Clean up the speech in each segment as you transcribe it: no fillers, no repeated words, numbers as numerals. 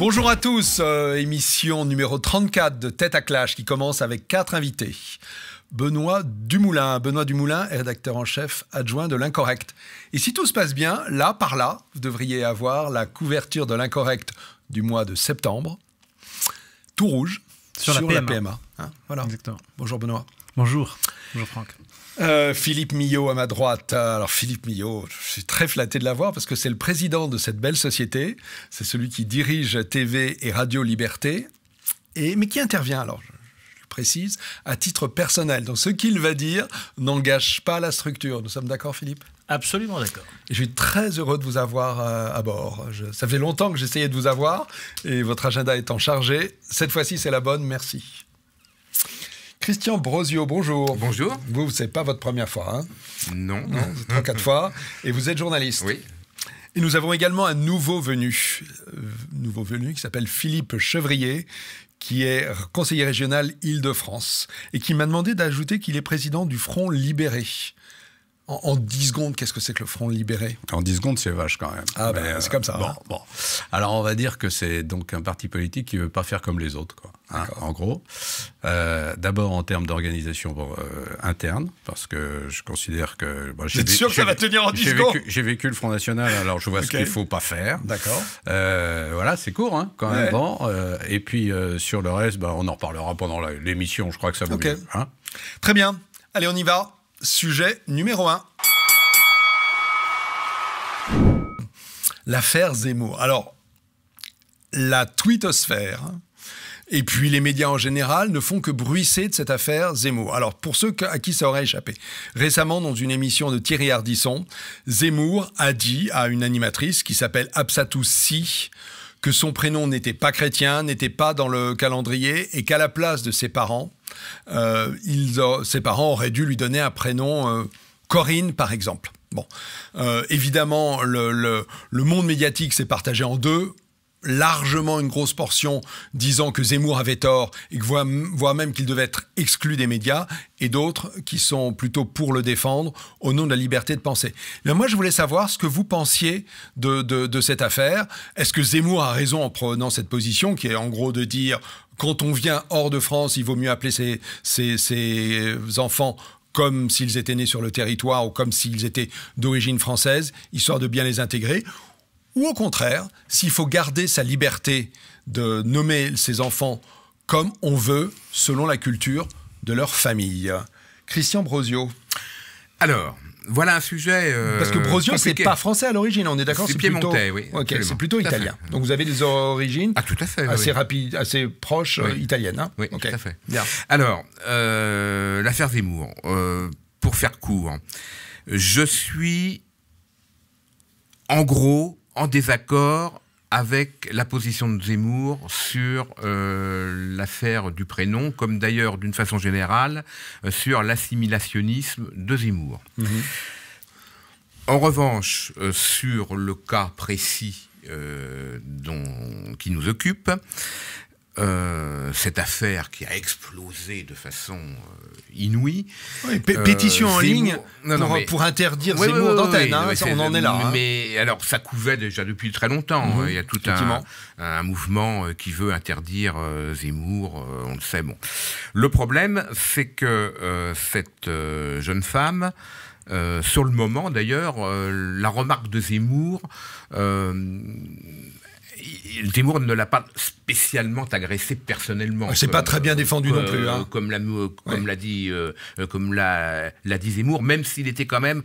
Bonjour à tous, émission numéro 34 de Tête à Clash qui commence avec 4 invités. Benoît Dumoulin. Benoît Dumoulin est rédacteur en chef adjoint de l'Incorrect. Et si tout se passe bien, là, par là, vous devriez avoir la couverture de l'Incorrect du mois de septembre. Tout rouge sur la PMA. Hein, voilà. Exactement. Bonjour Benoît. Bonjour. Bonjour Franck. Philippe Millot à ma droite. Alors Philippe Millot, je suis très flatté de l'avoir parce que c'est le président de cette belle société. C'est celui qui dirige TV et Radio Liberté, mais qui intervient, alors je précise, à titre personnel. Donc ce qu'il va dire n'engage pas la structure. Nous sommes d'accord Philippe ? Absolument d'accord. Et je suis très heureux de vous avoir à bord. Ça fait longtemps que j'essayais de vous avoir et votre agenda étant chargé, cette fois-ci c'est la bonne, merci. Christian Brosio, bonjour. Bonjour. Vous, c'est pas votre première fois, hein ? Non. Non, c'est 3-4 fois. Et vous êtes journaliste. Oui. Et nous avons également un nouveau venu qui s'appelle Philippe Chevrier, qui est conseiller régional Île-de-France et qui m'a demandé d'ajouter qu'il est président du Front Libéré. En 10 secondes, qu'est-ce que c'est que le Front Libéré ? En 10 secondes, c'est vache quand même. Ah ben, c'est comme ça. Bon. Alors, on va dire que c'est donc un parti politique qui ne veut pas faire comme les autres, quoi. Hein, en gros. D'abord, en termes d'organisation interne, parce que je considère que... Vous êtes sûr que ça va tenir en 10 secondes ? J'ai vécu le Front National, alors je vois ce qu'il ne faut pas faire. D'accord. Voilà, c'est court, hein, quand même. Bon, et puis, sur le reste, on en reparlera pendant l'émission. Je crois que ça vaut mieux. Hein ? Très bien. Allez, on y va. Sujet numéro 1. L'affaire Zemmour. Alors, la twittosphère et puis les médias en général ne font que bruisser de cette affaire Zemmour. Alors, pour ceux à qui ça aurait échappé, récemment, dans une émission de Thierry Ardisson, Zemmour a dit à une animatrice qui s'appelle Absatou Si que son prénom n'était pas chrétien, n'était pas dans le calendrier et qu'à la place de ses parents, ses parents auraient dû lui donner un prénom Corinne, par exemple. Bon, évidemment, le monde médiatique s'est partagé en deux. Largement une grosse portion disant que Zemmour avait tort et que voire même qu'il devait être exclu des médias, et d'autres qui sont plutôt pour le défendre au nom de la liberté de penser. Mais moi, je voulais savoir ce que vous pensiez de cette affaire. Est-ce que Zemmour a raison en prenant cette position, qui est en gros de dire quand on vient hors de France, il vaut mieux appeler ses enfants comme s'ils étaient nés sur le territoire ou comme s'ils étaient d'origine française, histoire de bien les intégrer ? Ou au contraire, s'il faut garder sa liberté de nommer ses enfants comme on veut, selon la culture de leur famille. Christian Brosio. Alors, voilà un sujet parce que Brosio, c'est pas français à l'origine, on est d'accord ? C'est piémontais, oui. Ok, c'est plutôt italien. Donc vous avez des origines tout à fait, assez rapides, assez proches italiennes. Hein ? Oui, okay. Tout à fait. Bien. Alors, l'affaire Zemmour, pour faire court, je suis en gros en désaccord avec la position de Zemmour sur l'affaire du prénom, comme d'ailleurs, d'une façon générale, sur l'assimilationnisme de Zemmour. Mmh. En revanche, sur le cas précis qui nous occupe, cette affaire qui a explosé de façon inouïe. Oui, pétition en ligne pour interdire Zemmour d'antenne. On en est là. Mais alors, ça couvait déjà depuis très longtemps. Il y a tout un mouvement qui veut interdire Zemmour, on le sait. Bon. Le problème, c'est que cette jeune femme, sur le moment d'ailleurs, la remarque de Zemmour... Zemmour ne l'a pas spécialement agressé personnellement. C'est pas très bien défendu non plus. Hein. Comme l'a dit Zemmour, même s'il était quand même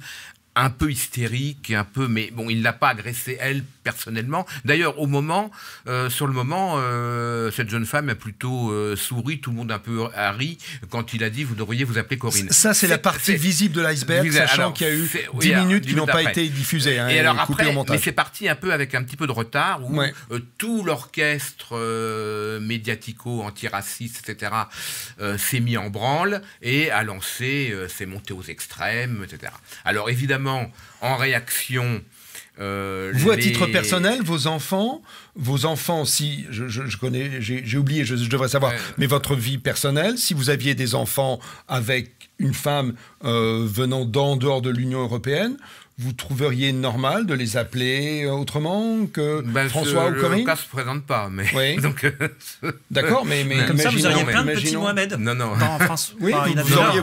un peu hystérique, mais bon, il ne l'a pas agressée, elle, personnellement. D'ailleurs, sur le moment, cette jeune femme a plutôt souri, tout le monde un peu a ri, quand il a dit « vous devriez vous appeler Corinne ». Ça, c'est la partie visible de l'iceberg, sachant qu'il y a eu 10 minutes qui n'ont pas été diffusées. Et alors après, mais c'est parti un peu avec un petit peu de retard, où tout l'orchestre médiatico-antiraciste, etc., s'est mis en branle et a lancé, s'est monté aux extrêmes, etc. Alors évidemment, en réaction... vous, à titre personnel, vos enfants, si je connais, j'ai oublié, je devrais savoir, mais votre vie personnelle, si vous aviez des enfants avec une femme venant d'en dehors de l'Union européenne, vous trouveriez normal de les appeler autrement que François ou Corinne? Le cas se présente pas, mais oui. donc comme ça, vous auriez plein de petits Mohamed. Non. En France. Oui,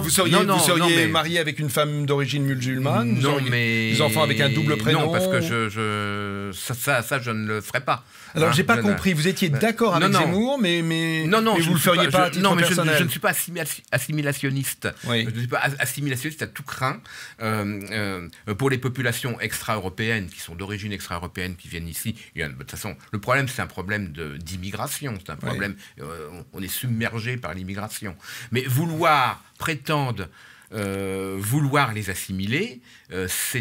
vous seriez marié avec une femme d'origine musulmane. Non, mais des enfants avec un double prénom. Non, parce que ça, je ne le ferai pas. Alors, j'ai pas compris. Vous étiez d'accord avec Zemmour, mais vous le feriez pas à titre personnel. Je ne suis pas assimilationniste. Oui. Je ne suis pas assimilationniste à tout craint pour les populations extra-européennes qui sont d'origine extra-européenne qui viennent ici. De toute façon, le problème, c'est un problème d'immigration. C'est un problème. On est submergé par l'immigration. Mais prétendre vouloir les assimiler, ça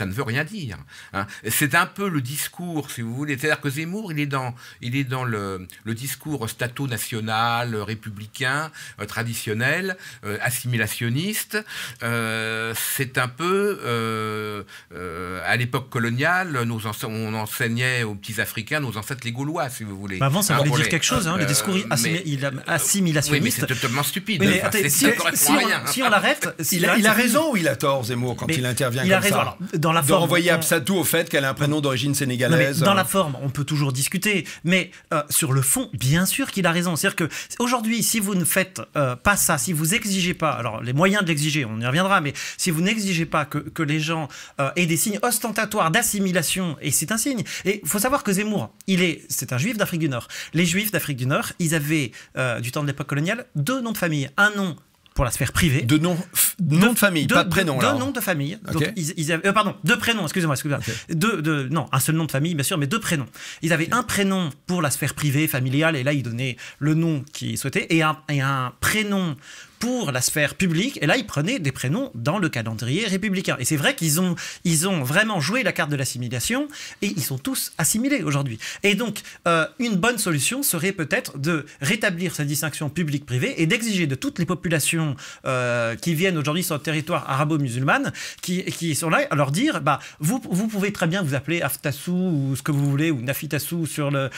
ne veut rien dire. Hein. C'est un peu le discours, si vous voulez. C'est-à-dire que Zemmour, il est dans le discours stato-national, républicain, traditionnel, assimilationniste. C'est un peu, à l'époque coloniale, on enseignait aux petits Africains, nos ancêtres les Gaulois, si vous voulez. Avant, ça voulait dire quelque chose, le discours assimilationniste. Oui, mais c'est totalement stupide. Mais si on l'arrête... Il a raison ou il a tort, Zemmour, quand il intervient comme ça. Alors, dans la de forme, renvoyer Absatou au fait qu'elle a un prénom d'origine sénégalaise. Dans la forme, on peut toujours discuter. Mais sur le fond, bien sûr qu'il a raison. C'est-à-dire qu'aujourd'hui, si vous ne faites pas ça, si vous n'exigez pas, alors les moyens de l'exiger, on y reviendra, mais si vous n'exigez pas que les gens aient des signes ostentatoires d'assimilation, et c'est un signe. Et il faut savoir que Zemmour, c'est un juif d'Afrique du Nord. Les juifs d'Afrique du Nord, ils avaient, du temps de l'époque coloniale, 2 noms de famille. Un nom pour la sphère privée. Deux noms de famille, pas de prénom. 2 noms de famille. Okay. Donc, ils avaient, pardon, 2 prénoms, excusez-moi. Okay. Non, un seul nom de famille, bien sûr, mais 2 prénoms. Ils avaient un prénom pour la sphère privée, familiale, et là, ils donnaient le nom qu'ils souhaitaient, et un prénom pour la sphère publique, et là, ils prenaient des prénoms dans le calendrier républicain. Et c'est vrai qu'ils ont vraiment joué la carte de l'assimilation, et ils sont tous assimilés aujourd'hui. Et donc, une bonne solution serait peut-être de rétablir cette distinction publique-privée et d'exiger de toutes les populations qui viennent aujourd'hui sur le territoire arabo-musulman, qui sont là, à leur dire, vous pouvez très bien vous appeler Aftassou ou ce que vous voulez, ou Nafitassou dans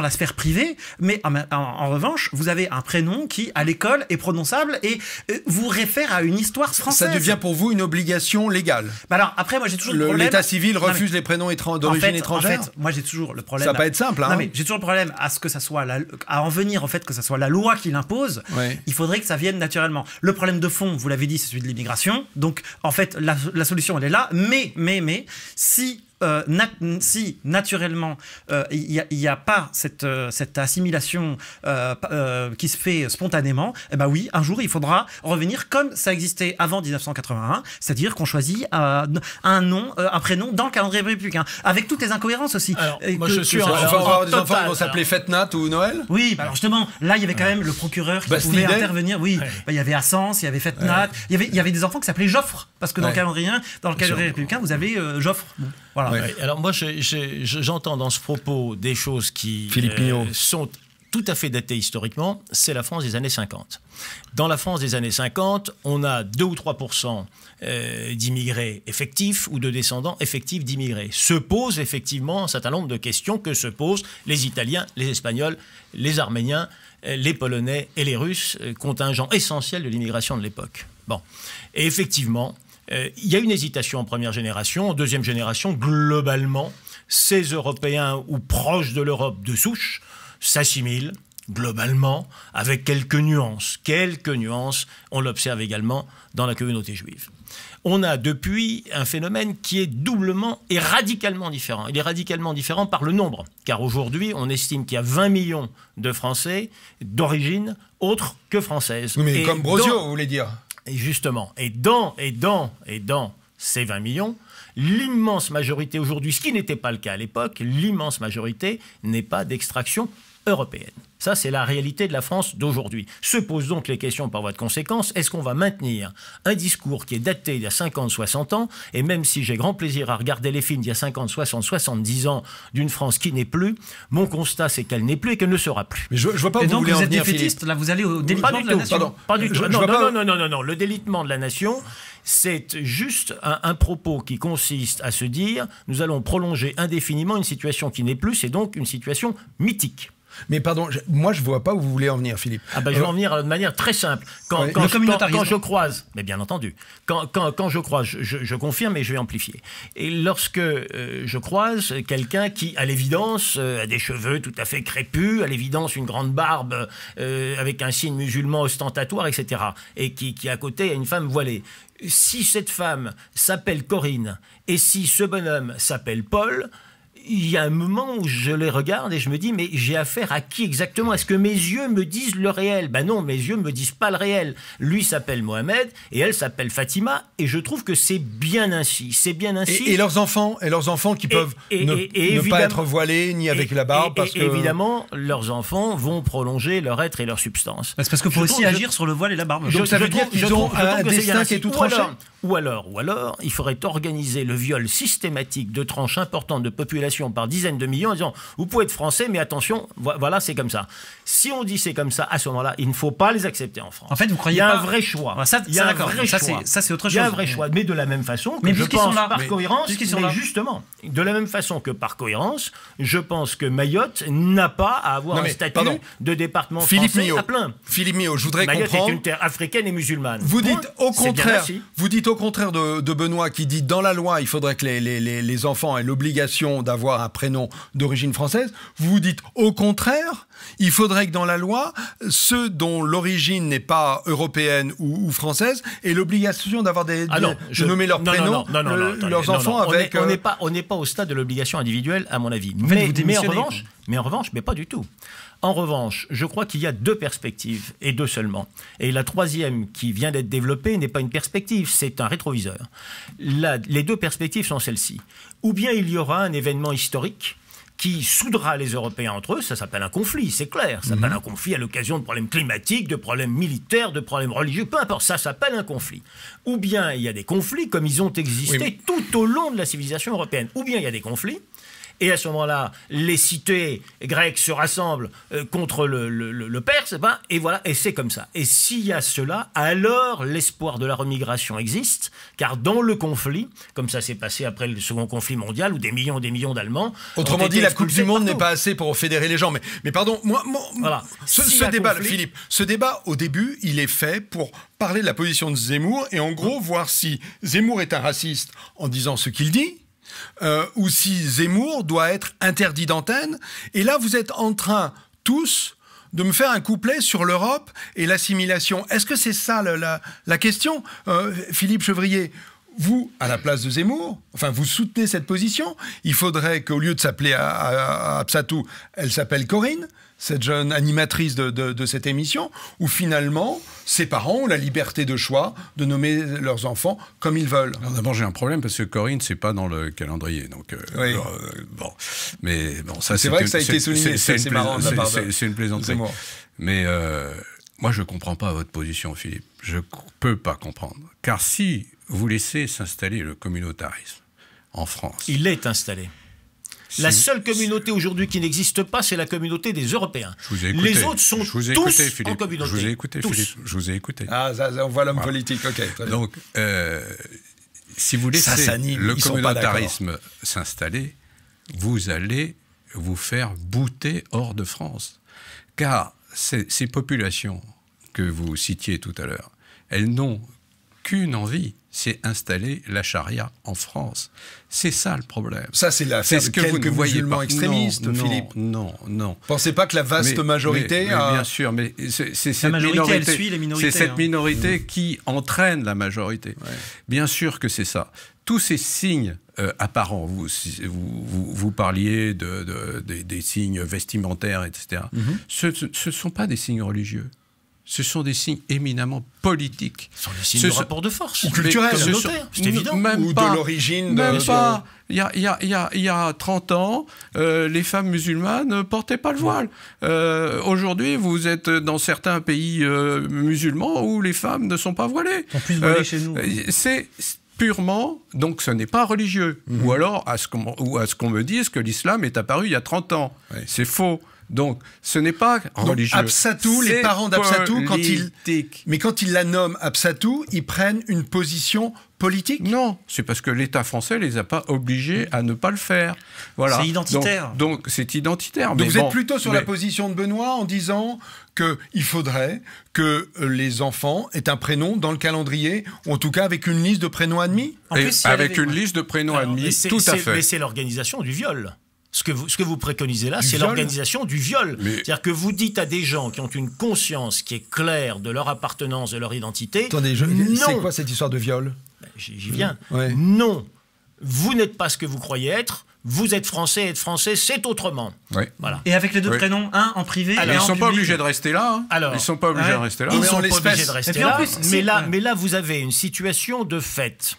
la sphère privée, mais en revanche, vous avez un prénom qui, à l'école, est prononçable et vous réfère à une histoire française. Ça devient pour vous une obligation légale. Alors, après, moi, j'ai toujours le problème... L'État civil refuse les prénoms d'origine étrangère. En fait, moi, j'ai toujours le problème... Ça va pas être simple, hein. Non, mais j'ai toujours le problème à ce que ça soit à en venir, en fait, que ça soit la loi qui l'impose. Ouais. Il faudrait que ça vienne naturellement. Le problème de fond, vous l'avez dit, c'est celui de l'immigration. Donc, en fait, la solution, elle est là. Mais, si naturellement il n'y a pas cette assimilation qui se fait spontanément, oui, un jour il faudra revenir comme ça existait avant 1981, c'est-à-dire qu'on choisit un nom, un prénom dans le calendrier républicain, avec toutes les incohérences aussi. Alors, moi je suis on va avoir des enfants qui vont s'appeler Fetnat ou Noël. Oui, alors justement, là il y avait quand même le procureur qui pouvait intervenir. Oui, il y avait Assens, il y avait Fetnat, il y avait des enfants qui s'appelaient Joffre, parce que dans le calendrier républicain, vous avez Joffre. Bon, voilà. Ouais. Alors moi, j'entends dans ce propos des choses qui sont tout à fait datées historiquement. C'est la France des années 50. Dans la France des années 50, on a 2 ou 3% d'immigrés effectifs ou de descendants effectifs d'immigrés. Se posent effectivement un certain nombre de questions que se posent les Italiens, les Espagnols, les Arméniens, les Polonais et les Russes, contingent essentiel de l'immigration de l'époque. Bon. Et effectivement, il y a une hésitation en première génération. En deuxième génération, globalement, ces Européens ou proches de l'Europe de souche s'assimilent globalement avec quelques nuances. Quelques nuances, on l'observe également dans la communauté juive. On a depuis un phénomène qui est doublement et radicalement différent. Il est radicalement différent par le nombre, car aujourd'hui, on estime qu'il y a 20 millions de Français d'origine autre que française. Oui, mais comme Brosio, vous voulez dire. Et justement, et dans ces 20 millions, l'immense majorité aujourd'hui, ce qui n'était pas le cas à l'époque, l'immense majorité n'est pas d'extraction européenne. Ça, c'est la réalité de la France d'aujourd'hui. Se posent donc les questions par voie de conséquence. Est-ce qu'on va maintenir un discours qui est daté d'il y a 50, 60 ans? Et même si j'ai grand plaisir à regarder les films d'il y a 50, 60, 70 ans d'une France qui n'est plus, mon constat, c'est qu'elle n'est plus et qu'elle ne sera plus. Mais je vois pas où et donc, vous êtes défaitiste, là, vous allez au délitement de la nation. Pas du tout. Non. Le délitement de la nation, c'est juste un propos qui consiste à se dire nous allons prolonger indéfiniment une situation qui n'est plus, c'est donc une situation mythique. Mais pardon, moi je vois pas où vous voulez en venir, Philippe. Je vais en venir de manière très simple. Quand je croise, mais bien entendu, quand je croise, je confirme et je vais amplifier. Et lorsque je croise quelqu'un qui, à l'évidence, a des cheveux tout à fait crépus, à l'évidence une grande barbe avec un signe musulman ostentatoire, etc., et qui à côté a une femme voilée. Si cette femme s'appelle Corinne et si ce bonhomme s'appelle Paul, il y a un moment où je les regarde et je me dis, mais j'ai affaire à qui exactement? Est-ce que mes yeux me disent le réel? Ben non, mes yeux ne me disent pas le réel. Lui s'appelle Mohamed et elle s'appelle Fatima, et je trouve que c'est bien ainsi. C'est bien ainsi. Et leurs enfants qui peuvent ne pas être voilés ni avec la barbe. Évidemment, leurs enfants vont prolonger leur être et leur substance. C'est parce qu'il faut aussi agir sur le voile et la barbe. Donc ça veut dire qu'ils ont un destin qui est tout tranché. Ou alors, il faudrait organiser le viol systématique de tranches importantes de population par dizaines de millions en disant vous pouvez être français, mais attention, voilà, c'est comme ça. Si on dit c'est comme ça, à ce moment-là, il ne faut pas les accepter en France. En fait, vous croyez pas... Il y a un vrai choix. Il y a un vrai choix. Ça, c'est autre chose. Il y a un vrai choix. Mais de la même façon que je pense par cohérence, mais justement, de la même façon que par cohérence, je pense que Mayotte n'a pas à avoir un statut de département français à plein. Philippe Millot, je voudrais comprendre. comprendre. Mayotte est une terre africaine et musulmane. Vous dites au contraire de Benoît qui dit dans la loi il faudrait que les enfants aient l'obligation d'avoir un prénom d'origine française. Vous dites au contraire, il faudrait que dans la loi, ceux dont l'origine n'est pas européenne ou française aient l'obligation d'avoir de nommer leur prénom, leurs enfants avec... On n'est pas au stade de l'obligation individuelle, à mon avis. Mais en revanche, pas du tout. En revanche, je crois qu'il y a deux perspectives, et deux seulement. Et la troisième, qui vient d'être développée, n'est pas une perspective, c'est un rétroviseur. Les deux perspectives sont celles-ci. Ou bien il y aura un événement historique qui soudera les Européens entre eux, ça s'appelle un conflit, c'est clair. Ça s'appelle un conflit à l'occasion de problèmes climatiques, de problèmes militaires, de problèmes religieux, peu importe, ça s'appelle un conflit. Ou bien il y a des conflits comme ils ont existé tout au long de la civilisation européenne. Ou bien il y a des conflits, et à ce moment-là, les cités grecques se rassemblent contre le Perse, et voilà, et c'est comme ça. Et s'il y a cela, alors l'espoir de la remigration existe, car dans le conflit, comme ça s'est passé après le second conflit mondial, où des millions et des millions d'Allemands... Autrement dit, la Coupe du Monde n'est pas assez pour fédérer les gens. Mais pardon, voilà. Ce débat, Philippe, ce débat, au début, il est fait pour parler de la position de Zemmour, et en gros, voir si Zemmour est un raciste en disant ce qu'il dit, ou si Zemmour doit être interdit d'antenne. Et là, vous êtes en train, tous, de me faire un couplet sur l'Europe et l'assimilation. Est-ce que c'est ça la question, Philippe Chevrier? Vous, à la place de Zemmour, vous soutenez cette position. Il faudrait qu'au lieu de s'appeler Absatou, elle s'appelle Corinne, cette jeune animatrice de cette émission, où finalement, ses parents ont la liberté de choix de nommer leurs enfants comme ils veulent. Alors d'abord, j'ai un problème parce que Corinne, c'est pas dans le calendrier. Donc, mais bon, ça c'est vrai que ça a été souligné. C'est marrant. C'est une plaisanterie. Mais moi, je comprends pas votre position, Philippe. Je peux pas comprendre, car si vous laissez s'installer le communautarisme en France, il est installé. La seule communauté aujourd'hui qui n'existe pas, c'est la communauté des Européens. Les autres sont tous en communauté. Je vous ai écouté, Philippe. Je vous ai écouté. Ah, on voit l'homme politique. Ok. Donc, si vous laissez le communautarisme s'installer, vous allez vous faire bouter hors de France. Car ces populations que vous citiez tout à l'heure, elles n'ont qu'une envie, c'est installer la charia en France. C'est ça le problème. Ça, c'est l'affaire de quelques musulmans extrémistes, Philippe. Non. Pensez pas que la vaste majorité... Bien sûr, mais c'est cette minorité, elle suit les minorités. C'est cette minorité qui entraîne la majorité. Ouais. Bien sûr que c'est ça. Tous ces signes apparents, vous parliez des signes vestimentaires, etc. Ce ne sont pas des signes religieux. Ce sont des signes éminemment politiques. Ce sont des signes de rapport de force. Ou culturels, c'est évident. Ou de l'origine. Même pas. Il y a 30 ans, les femmes musulmanes ne portaient pas le voile. Aujourd'hui, vous êtes dans certains pays musulmans où les femmes ne sont pas voilées. On puisse voiler chez nous. C'est purement, donc ce n'est pas religieux. Ou alors, à ce qu'on me dise que l'islam est apparu il y a 30 ans. Ouais. C'est faux. Donc, ce n'est pas religieux. Absatou, les parents d'Absatou, quand ils la nomment Absatou, ils prennent une position politique? Non, c'est parce que l'État français les a pas obligés à ne pas le faire. Voilà. C'est identitaire. Donc c'est identitaire. Donc vous êtes plutôt sur la position de Benoît en disant qu'il faudrait que les enfants aient un prénom dans le calendrier, ou en tout cas avec une liste de prénoms admis? Avec une liste de prénoms admis, tout à fait. Mais c'est l'organisation du viol. Ce que vous préconisez là, c'est l'organisation du viol. C'est-à-dire que vous dites à des gens qui ont une conscience qui est claire de leur appartenance, de leur identité... Attendez, c'est quoi cette histoire de viol? J'y viens. Ouais. Non, vous n'êtes pas ce que vous croyez être. Vous êtes français, être français, c'est autrement. Oui. Voilà. Et avec les deux prénoms, un en privé et un en public. Ils ne sont pas obligés de rester là. Hein. Alors, ils ne sont pas obligés de rester là. Ils ne sont pas obligés de rester là. Mais là, vous avez une situation de fait.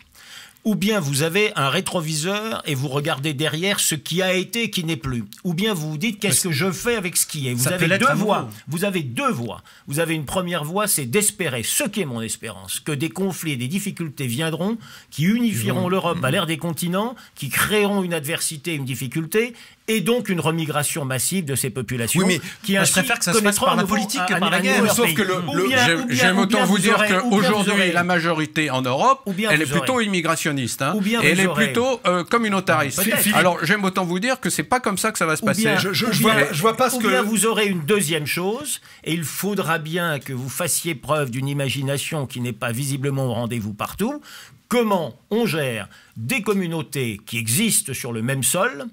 Ou bien vous avez un rétroviseur et vous regardez derrière ce qui a été et qui n'est plus. Ou bien vous vous dites qu'est-ce que je fais avec ce qui est. Vous avez deux voies. Vous avez deux voies. Vous avez une première voie, c'est d'espérer, ce qui est mon espérance, que des conflits et des difficultés viendront, qui unifieront l'Europe à l'ère des continents, qui créeront une adversité, une difficulté, et donc une remigration massive de ces populations. Oui, mais je préfère que ça se fasse par la politique que par la guerre. Sauf que j'aime autant vous dire qu'aujourd'hui, la majorité en Europe, elle est plutôt immigrationniste. Hein, et elle est plutôt communautariste. Alors j'aime autant vous dire que c'est pas comme ça que ça va se passer. Je vois pas ce que... Ou bien vous aurez une deuxième chose, et il faudra bien que vous fassiez preuve d'une imagination qui n'est pas visiblement au rendez-vous partout. Comment on gère des communautés qui existent sur le même sol,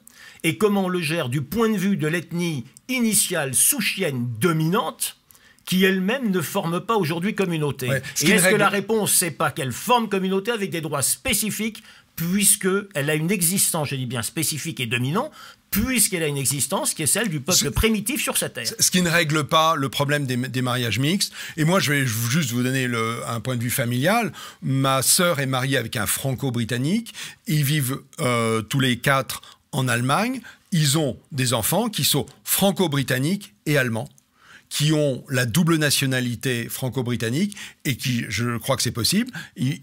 et comment on le gère du point de vue de l'ethnie initiale souchienne dominante, qui elle-même ne forme pas aujourd'hui communauté. Ouais, et est-ce que la réponse, c'est pas qu'elle forme communauté avec des droits spécifiques, puisqu'elle a une existence, je dis bien spécifique et dominant, puisqu'elle a une existence qui est celle du peuple primitif sur sa terre. Ce qui ne règle pas le problème des mariages mixtes. Et moi, je vais juste vous donner un point de vue familial. Ma sœur est mariée avec un franco-britannique. Ils vivent tous les 4 en Allemagne. Ils ont des enfants qui sont franco-britanniques et allemands, qui ont la double nationalité franco-britannique et qui, je crois que c'est possible,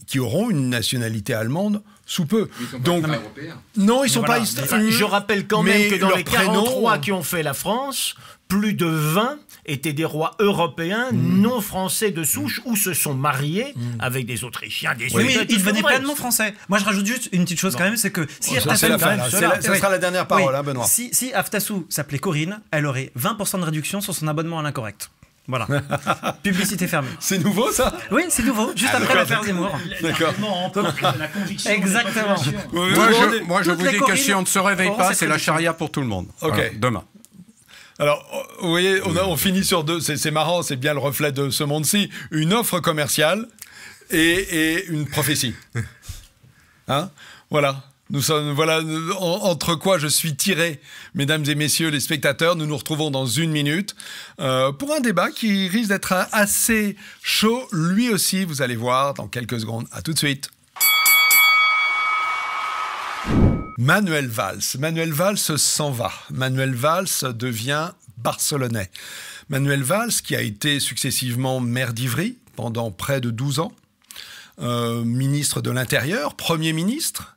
qui auront une nationalité allemande sous peu. Ils sont pas européens. Non, ils sont pas... Je rappelle quand même que dans les 43 qui ont fait la France, plus de 20 étaient des rois européens non français de souche ou se sont mariés avec des Autrichiens, des Suédois. Oui, mais ils devenaient pleinement français. Moi, je rajoute juste une petite chose quand même, c'est que si ça sera la dernière parole, hein, Benoît. Si Aftassou s'appelait Corinne, elle aurait 20% de réduction sur son abonnement à l'incorrect. Voilà. Publicité fermée. C'est nouveau, ça? Oui, c'est nouveau. Juste après l'affaire Zemmour. D'accord. La conviction. Exactement. Moi, je vous dis que si on ne se réveille pas, c'est la charia pour tout le monde. Ok. Demain. Alors, vous voyez, on finit sur deux. C'est marrant, c'est bien le reflet de ce monde-ci. Une offre commerciale et une prophétie. Hein? Voilà. Nous sommes, voilà, entre quoi je suis tiré, mesdames et messieurs les spectateurs. Nous nous retrouvons dans 1 minute pour un débat qui risque d'être assez chaud, lui aussi, vous allez voir dans quelques secondes. À tout de suite. Manuel Valls. Manuel Valls s'en va. Manuel Valls devient barcelonais. Manuel Valls, qui a été successivement maire d'Ivry pendant près de 12 ans, ministre de l'Intérieur, Premier ministre,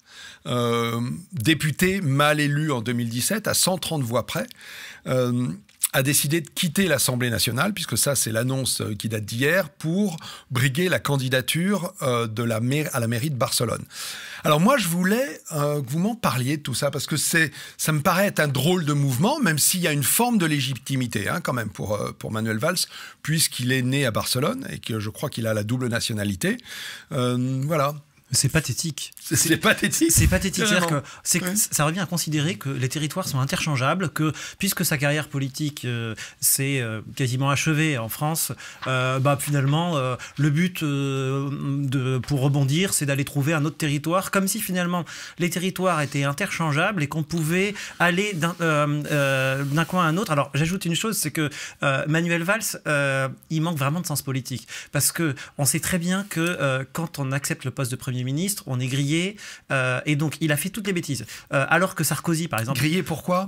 député mal élu en 2017 à 130 voix près, a décidé de quitter l'Assemblée nationale, puisque ça c'est l'annonce qui date d'hier, pour briguer la candidature à la mairie de Barcelone. Alors moi je voulais que vous m'en parliez de tout ça, parce que ça me paraît être un drôle de mouvement, même s'il y a une forme de légitimité quand même pour Manuel Valls, puisqu'il est né à Barcelone et que je crois qu'il a la double nationalité. Voilà. C'est pathétique. C'est pathétique. C'est pathétique. C'est-à-dire que ça revient à considérer que les territoires sont interchangeables, que puisque sa carrière politique s'est quasiment achevée en France, finalement, le but pour rebondir, c'est d'aller trouver un autre territoire, comme si finalement les territoires étaient interchangeables et qu'on pouvait aller d'un coin à un autre. Alors j'ajoute une chose, c'est que Manuel Valls, il manque vraiment de sens politique, parce que on sait très bien que quand on accepte le poste de Premier ministre, on est grillé, et donc il a fait toutes les bêtises. Alors que Sarkozy, par exemple... Grillé pourquoi ?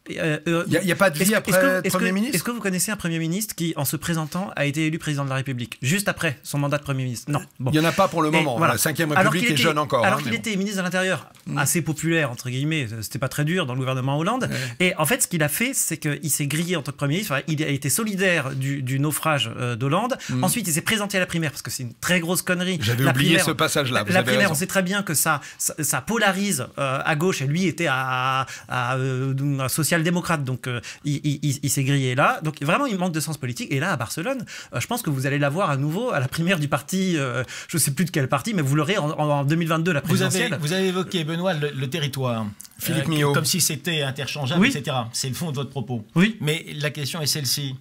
Il n'y a pas de vie après Premier ministre. Est-ce que vous connaissez un Premier ministre qui, en se présentant, a été élu président de la République juste après son mandat de Premier ministre? Non. Bon. Il n'y en a pas pour le moment. Voilà. La 5e République est jeune encore. Alors qu'il était ministre de l'Intérieur, assez populaire, entre guillemets, c'était pas très dur dans le gouvernement Hollande. Ouais. Et en fait, ce qu'il a fait, c'est qu'il s'est grillé en tant que Premier ministre. Enfin, il a été solidaire du naufrage d'Hollande. Ensuite, il s'est présenté à la primaire, parce que c'est une très grosse connerie. J'avais oublié ce passage-là. La primaire, on sait très bien que ça polarise à gauche, et lui était à social-démocrate, donc il s'est grillé là. Donc vraiment, il manque de sens politique. Et là, à Barcelone, je pense que vous allez la voir à nouveau à la primaire du parti, je ne sais plus de quel parti, mais vous l'aurez en 2022, la présidentielle. Vous avez évoqué, Benoît, le territoire. Philippe Millot. Comme si c'était interchangeable, etc. C'est le fond de votre propos. Oui. Mais la question est celle-ci.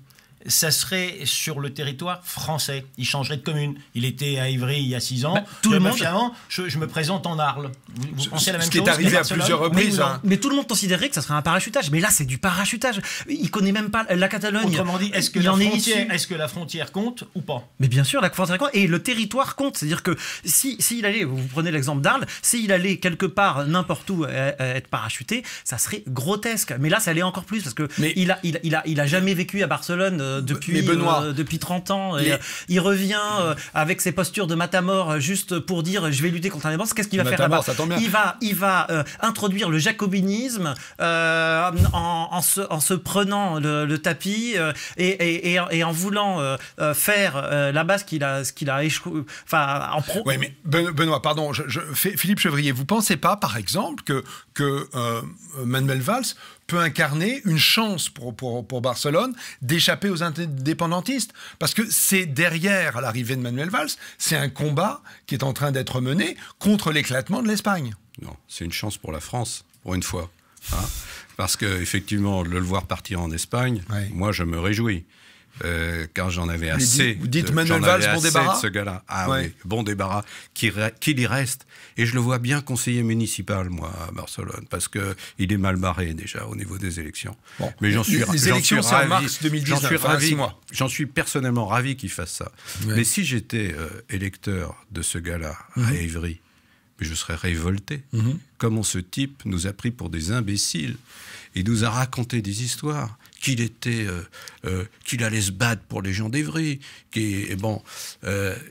Ça serait sur le territoire français. Il changerait de commune. Il était à Ivry il y a 6 ans. Tout le monde. Finalement, je me présente en Arles. Vous pensez la même chose? Ce qui est arrivé à plusieurs reprises. Mais tout le monde considérait que ça serait un parachutage. Mais là, c'est du parachutage. Il connaît même pas la Catalogne. Autrement dit, est-ce que la frontière compte ou pas? Mais bien sûr, la frontière compte. Et le territoire compte. C'est-à-dire que s'il allait, vous prenez l'exemple d'Arles, s'il allait quelque part, n'importe où, être parachuté, ça serait grotesque. Mais là, ça l'est encore plus parce que il a jamais vécu à Barcelone. Depuis 30 ans, il revient avec ses postures de matamor juste pour dire je vais lutter contre l'indépendance. Qu'est-ce qu'il va faire là-bas? Il va introduire le jacobinisme en se prenant le tapis et en voulant faire la base qu'il a échoué. Oui, mais Benoît, pardon, Philippe Chevrier, vous pensez pas, par exemple, que Manuel Valls peut incarner une chance pour Barcelone d'échapper aux indépendantistes? Parce que c'est derrière l'arrivée de Manuel Valls, c'est un combat qui est en train d'être mené contre l'éclatement de l'Espagne. Non, c'est une chance pour la France, pour une fois. Hein, parce qu'effectivement, de le voir partir en Espagne, moi je me réjouis. Car j'en avais assez. Vous dites Manuel Valls, bon débarras de ce gars-là. Oui, bon débarras, qu'il y reste. Et je le vois bien conseiller municipal, moi, à Barcelone, parce qu'il est mal barré déjà au niveau des élections. Bon. Mais les élections, c'est en mars 2019. J'en suis personnellement ravi qu'il fasse ça. Ouais. Mais si j'étais électeur de ce gars-là à Évry, je serais révolté. Comment ce type nous a pris pour des imbéciles. Il nous a raconté des histoires. Qu'il allait se battre pour les gens d'Évry.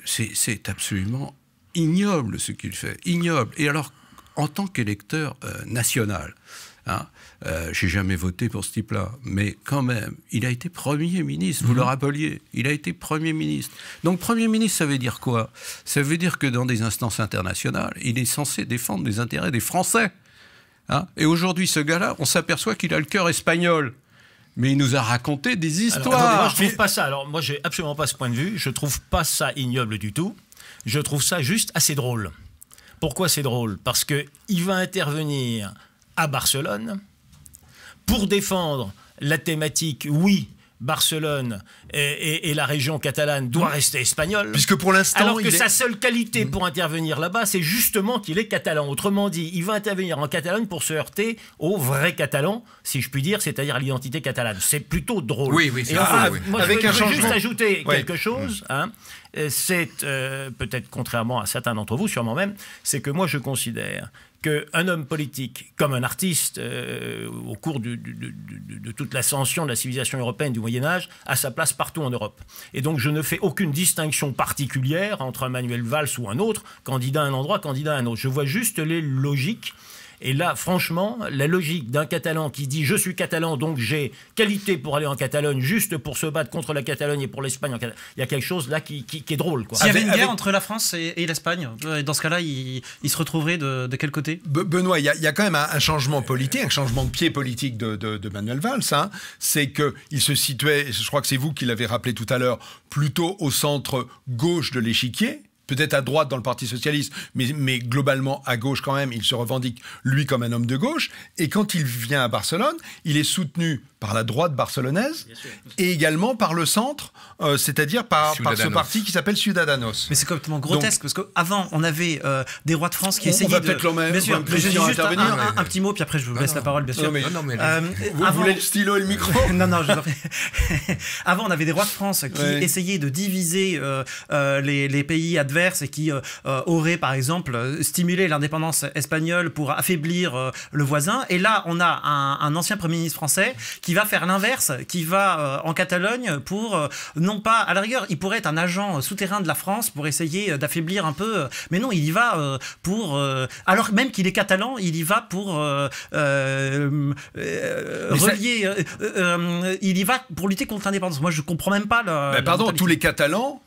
C'est absolument ignoble ce qu'il fait. Ignoble. Et alors, en tant qu'électeur national, j'ai jamais voté pour ce type-là, mais quand même, il a été Premier ministre, vous le rappeliez, il a été Premier ministre. Donc Premier ministre, ça veut dire quoi? Ça veut dire que dans des instances internationales, il est censé défendre les intérêts des Français. Et aujourd'hui, ce gars-là, on s'aperçoit qu'il a le cœur espagnol. Mais il nous a raconté des histoires. Alors, moi, je trouve pas ça. Alors, moi, j'ai absolument pas ce point de vue. Je trouve pas ça ignoble du tout. Je trouve ça juste assez drôle. Pourquoi c'est drôle? Parce que il va intervenir à Barcelone pour défendre la thématique. Oui, Barcelone et la région catalane doit rester espagnole. Puisque pour l'instant, alors que sa seule qualité pour intervenir là-bas, c'est justement qu'il est catalan. Autrement dit, il va intervenir en Catalogne pour se heurter aux vrais Catalans, si je puis dire, c'est-à-dire à l'identité catalane. C'est plutôt drôle. Oui, et enfin, moi, je veux juste ajouter quelque chose. C'est peut-être contrairement à certains d'entre vous, sûrement même, c'est que moi je considère qu'un homme politique, comme un artiste, au cours de toute l'ascension de la civilisation européenne du Moyen-Âge, a sa place partout en Europe. Et donc je ne fais aucune distinction particulière entre un Manuel Valls ou un autre, candidat à un endroit, candidat à un autre. Je vois juste les logiques. Et là, franchement, la logique d'un Catalan qui dit « je suis Catalan, donc j'ai qualité pour aller en Catalogne, juste pour se battre contre la Catalogne et pour l'Espagne », il y a quelque chose là qui est drôle. S'il y avait une guerre entre la France et l'Espagne, dans ce cas-là, il se retrouverait de quel côté? Benoît, il y a quand même un changement politique, un changement de pied politique de Manuel Valls. C'est qu'il se situait, je crois que c'est vous qui l'avez rappelé tout à l'heure, plutôt au centre gauche de l'échiquier. Peut-être à droite dans le Parti socialiste, mais globalement à gauche quand même, il se revendique lui comme un homme de gauche. Et quand il vient à Barcelone, il est soutenu par la droite barcelonaise et également par le centre, c'est-à-dire par ce parti qui s'appelle Ciudadanos. Mais c'est complètement grotesque, parce qu'avant, on avait des rois de France qui essayaient de... On va peut-être bien sûr, Christian intervenir. Un petit mot, puis après je vous laisse la parole, bien sûr. Vous voulez le stylo et le micro? Non, je vous en prie. Avant, on avait des rois de France qui essayaient de diviser les pays adverses et qui auraient, par exemple, stimulé l'indépendance espagnole pour affaiblir le voisin. Et là, on a un ancien Premier ministre français qui va faire l'inverse, qui va en Catalogne pour, non pas, à la rigueur, il pourrait être un agent souterrain de la France pour essayer d'affaiblir un peu, mais non, il y va pour, alors même qu'il est catalan, il y va pour relier, il y va pour lutter contre l'indépendance. Moi, je comprends même pas pardon, tous les Catalans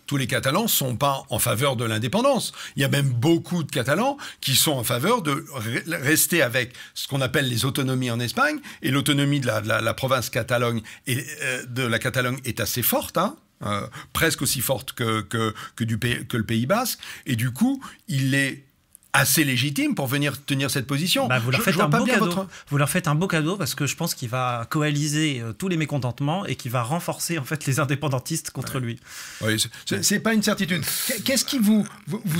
sont pas en faveur de l'indépendance. Il y a même beaucoup de Catalans qui sont en faveur de rester avec ce qu'on appelle les autonomies en Espagne, et l'autonomie de la province Catalogne et de la Catalogne est assez forte, presque aussi forte que le Pays Basque, et du coup, il est assez légitime pour venir tenir cette position. Vous leur faites un beau cadeau. Vous leur faites un beau cadeau, parce que je pense qu'il va coaliser tous les mécontentements et qu'il va renforcer en fait les indépendantistes contre lui. Oui, c'est pas une certitude. Qu'est-ce qui vous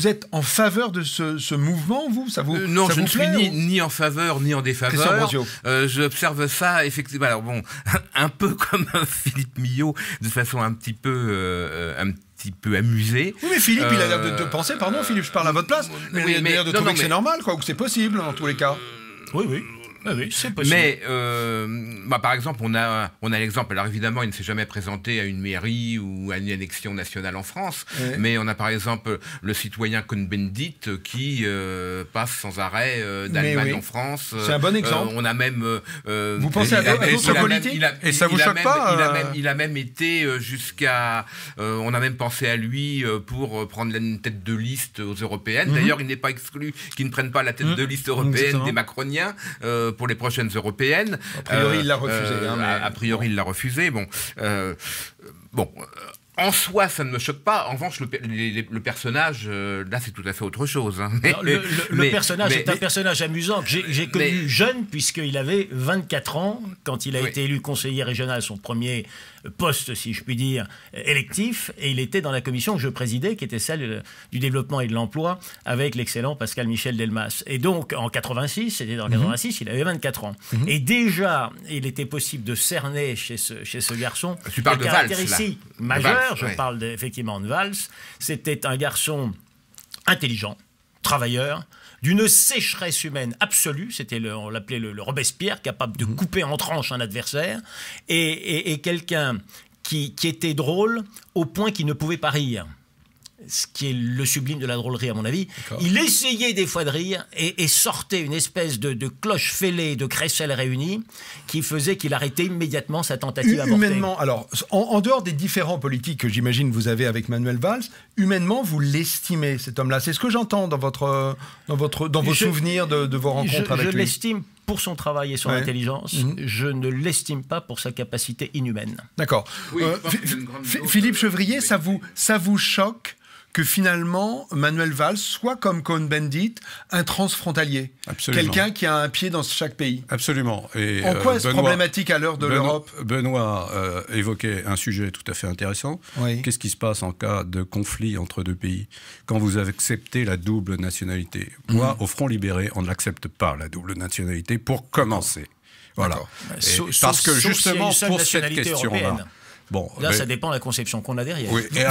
êtes en faveur de ce mouvement, vous? Non, ça je vous ne suis ni en faveur ni en défaveur. J'observe ça effectivement. Alors bon, un peu comme Philippe Millot, de façon un petit peu amusé. Oui, mais Philippe, il a l'air de penser, pardon Philippe, je parle à votre place, mais il a l'air de trouver que c'est normal, quoi, ou que c'est possible, en tous les cas. Oui, c'est possible. Mais, par exemple, on a l'exemple, alors évidemment, il ne s'est jamais présenté à une mairie ou à une élection nationale en France, mais on a par exemple le citoyen Cohn-Bendit qui passe sans arrêt d'Allemagne en France. C'est un bon exemple. On a même... vous pensez à d'autres politiques? Et ça vous choque pas? Il a même été jusqu'à... on a même pensé à lui pour prendre une tête de liste aux européennes. D'ailleurs, il n'est pas exclu qu'ils ne prennent pas la tête de liste européenne des macroniens pour les prochaines européennes. A priori, il l'a refusé. A priori, il l'a refusé. En soi, ça ne me choque pas. En revanche, le personnage, là, c'est tout à fait autre chose. Le personnage est un personnage amusant que j'ai connu jeune, puisqu'il avait 24 ans quand il a été élu conseiller régional, son premier poste, si je puis dire, électif, et il était dans la commission que je présidais, qui était celle du développement et de l'emploi, avec l'excellent Pascal Michel Delmas. Et donc, en 86, il avait 24 ans. Et déjà, il était possible de cerner chez ce garçon tu parles de caractéristiques majeures. Je parle effectivement de Valls. C'était un garçon intelligent, travailleur, d'une sécheresse humaine absolue. On l'appelait le Robespierre, capable de couper en tranches un adversaire, et quelqu'un qui était drôle au point qu'il ne pouvait pas rire. Ce qui est le sublime de la drôlerie, à mon avis. Il essayait des fois de rire et sortait une espèce de cloche fêlée de crécelles réunies qui faisait qu'il arrêtait immédiatement sa tentative avortée. Humainement, alors, en dehors des différents politiques que j'imagine vous avez avec Manuel Valls, humainement, vous l'estimez, cet homme-là. C'est ce que j'entends dans vos souvenirs de vos rencontres avec lui. Je l'estime pour son travail et son intelligence. Je ne l'estime pas pour sa capacité inhumaine. D'accord. Oui, Philippe Chevrier, ça vous choque que finalement Manuel Valls soit comme Cohn-Bendit un transfrontalier? Absolument. Quelqu'un qui a un pied dans chaque pays? Absolument. Et en quoi est-ce problématique à l'heure de l'Europe? Benoît évoquait un sujet tout à fait intéressant. Qu'est-ce qui se passe en cas de conflit entre deux pays quand vous acceptez la double nationalité? Moi, au Front Libéré, on n'accepte pas la double nationalité pour commencer. Voilà. Parce que justement, pour cette question-là... Là, ça dépend de la conception qu'on a derrière. Oui, c'est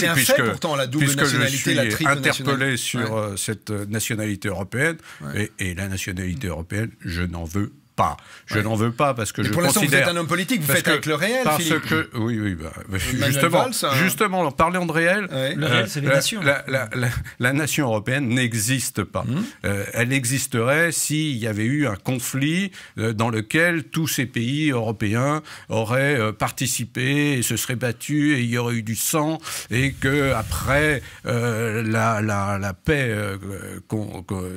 un fait pourtant, la double nationalité, la triple nationalité. Je suis interpellé sur cette nationalité européenne, et la nationalité européenne, je n'en veux pas. Je n'en veux pas parce que je considère... Pour l'instant, vous êtes un homme politique, vous faites avec le réel, Philippe. Justement, en parlant de réel, le réel, c'est les nations. La nation européenne n'existe pas. Elle existerait s'il y avait eu un conflit dans lequel tous ces pays européens auraient participé et se seraient battus et il y aurait eu du sang et qu'après la paix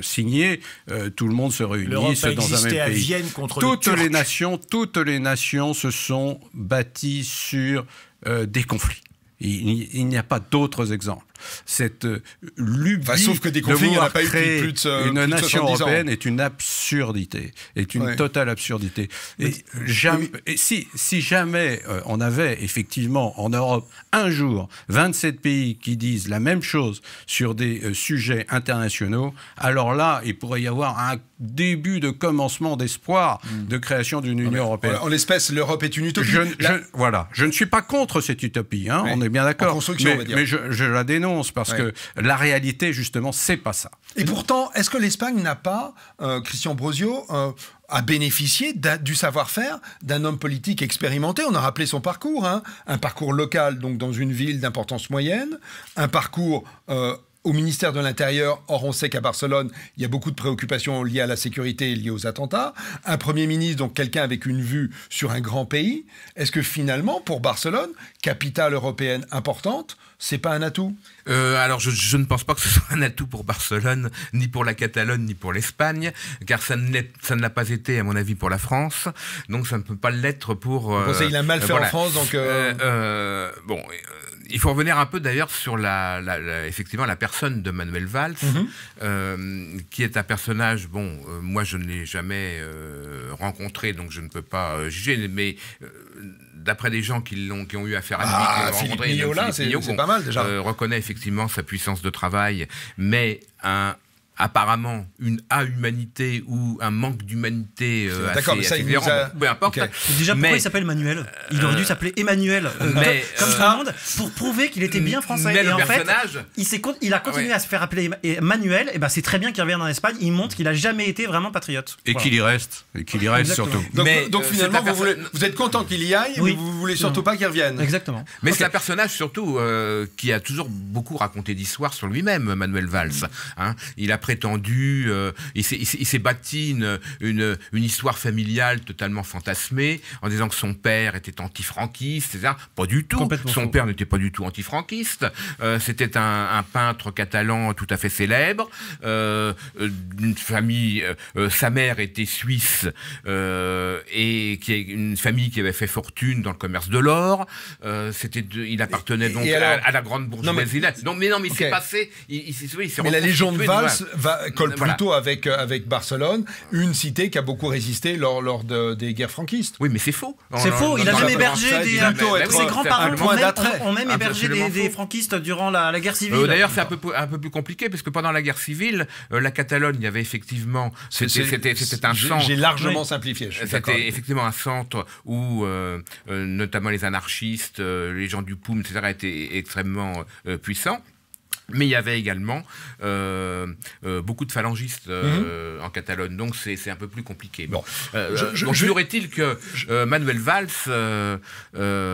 signée, tout le monde se réunisse dans un même pays. Toutes les nations se sont bâties sur des conflits. Il n'y a pas d'autres exemples. Cette lubie sauf que des conflits, de il n'y en a pas eu créer plus de une nation européenne ans. est une absurdité, est une totale absurdité. Et si jamais on avait effectivement en Europe un jour 27 pays qui disent la même chose sur des sujets internationaux, alors là, il pourrait y avoir un début de commencement d'espoir de création d'une Union européenne. En l'espèce, l'Europe est une utopie. Je ne suis pas contre cette utopie, hein, on est bien d'accord. Mais je la dénonce parce que la réalité, justement, c'est pas ça. Et pourtant, est-ce que l'Espagne n'a pas, Christian Brosio, a bénéficié du savoir-faire d'un homme politique expérimenté? On a rappelé son parcours, hein, un parcours local, donc dans une ville d'importance moyenne, un parcours au ministère de l'Intérieur. Or, on sait qu'à Barcelone, il y a beaucoup de préoccupations liées à la sécurité et liées aux attentats. Un Premier ministre, donc quelqu'un avec une vue sur un grand pays. Est-ce que finalement, pour Barcelone, capitale européenne importante, c'est pas un atout? Alors, je ne pense pas que ce soit un atout pour Barcelone, ni pour la Catalogne, ni pour l'Espagne, car ça ne l'a pas été, à mon avis, pour la France. Donc, ça ne peut pas l'être pour... il a mal fait en France, donc... il faut revenir un peu d'ailleurs sur effectivement la personne de Manuel Valls, qui est un personnage, moi je ne l'ai jamais rencontré, donc je ne peux pas juger, mais d'après des gens qui ont eu affaire à lui, Philippe Millot, là, c'est pas mal déjà. Reconnaît effectivement sa puissance de travail, mais apparemment une humanité ou un manque d'humanité d'accord, mais ça il nous a... peu importe. Okay. Déjà, pourquoi il s'appelle Manuel? Il aurait dû s'appeler Emmanuel, comme tout le monde, pour prouver qu'il était bien français. Mais et le en personnage... fait, il a continué à se faire appeler Manuel, et c'est très bien qu'il revienne en Espagne, il montre qu'il a jamais été vraiment patriote. Et qu'il y reste, surtout. Donc finalement, vous êtes content qu'il y aille, mais vous voulez surtout pas qu'il revienne. Exactement. Mais c'est un personnage surtout qui a toujours beaucoup raconté d'histoires sur lui-même, Manuel Valls. Hein. Il a prétendu, il s'est bâti une histoire familiale totalement fantasmée en disant que son père était anti-franquiste, etc. Pas du tout. Son père n'était pas du tout anti-franquiste. C'était un peintre catalan tout à fait célèbre. Une famille, sa mère était suisse et qui est une famille qui avait fait fortune dans le commerce de l'or. Il appartenait donc à la grande bourgeoisie. Mais c'est passé. Mais la légende Valls colle plutôt avec Barcelone, une cité qui a beaucoup résisté lors des guerres franquistes. Oui, mais c'est faux. C'est faux, il a même hébergé ses grands-parents ont même hébergé des franquistes durant la guerre civile. D'ailleurs, c'est un peu plus compliqué, parce que pendant la guerre civile, la Catalogne, il y avait effectivement... C'était un centre... J'ai largement simplifié. C'était effectivement un centre où, notamment les anarchistes, les gens du POUM, etc., étaient extrêmement puissants. Mais il y avait également beaucoup de phalangistes en Catalogne, donc c'est un peu plus compliqué. Bon, toujours est-il que Manuel Valls,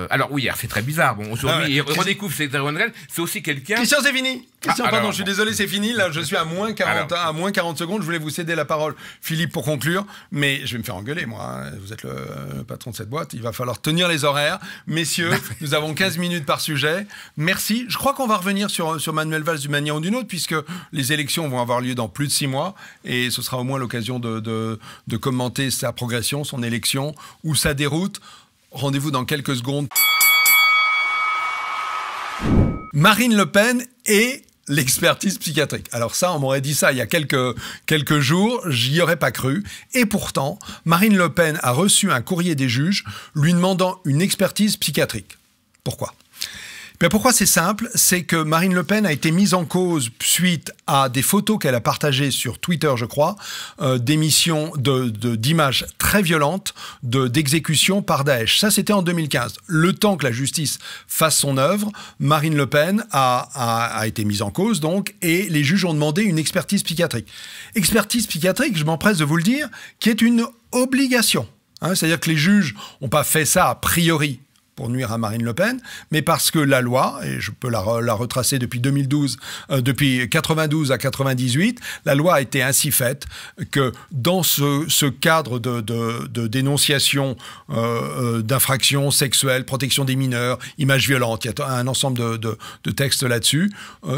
alors oui, c'est très bizarre. Bon, aujourd'hui, il redécouvre c'est aussi quelqu'un. Christian, c'est fini. Christian, pardon, je suis désolé, c'est fini. Là, je suis à moins 40 secondes. Je voulais vous céder la parole, Philippe, pour conclure, mais je vais me faire engueuler, moi. Hein. Vous êtes le patron de cette boîte. Il va falloir tenir les horaires, messieurs. Nous avons 15 minutes par sujet. Merci. Je crois qu'on va revenir sur Manuel Valls d'une manière ou d'une autre, puisque les élections vont avoir lieu dans plus de 6 mois, et ce sera au moins l'occasion de commenter sa progression, son élection ou sa déroute. Rendez-vous dans quelques secondes. Marine Le Pen et l'expertise psychiatrique. Alors ça, on m'aurait dit ça il y a quelques jours, j'y aurais pas cru. Et pourtant, Marine Le Pen a reçu un courrier des juges lui demandant une expertise psychiatrique. Pourquoi ? Pourquoi c'est simple, c'est que Marine Le Pen a été mise en cause suite à des photos qu'elle a partagées sur Twitter, je crois, d'émissions d'images très violentes d'exécutions par Daesh. Ça, c'était en 2015. Le temps que la justice fasse son œuvre, Marine Le Pen a été mise en cause, donc, et les juges ont demandé une expertise psychiatrique. Expertise psychiatrique, je m'empresse de vous le dire, qui est une obligation. Hein, c'est-à-dire que les juges n'ont pas fait ça a priori pour nuire à Marine Le Pen, mais parce que la loi, et je peux la retracer depuis 2012, depuis 92 à 98, la loi a été ainsi faite que dans ce cadre de dénonciation d'infractions sexuelles, protection des mineurs, images violentes, il y a un ensemble de textes là-dessus,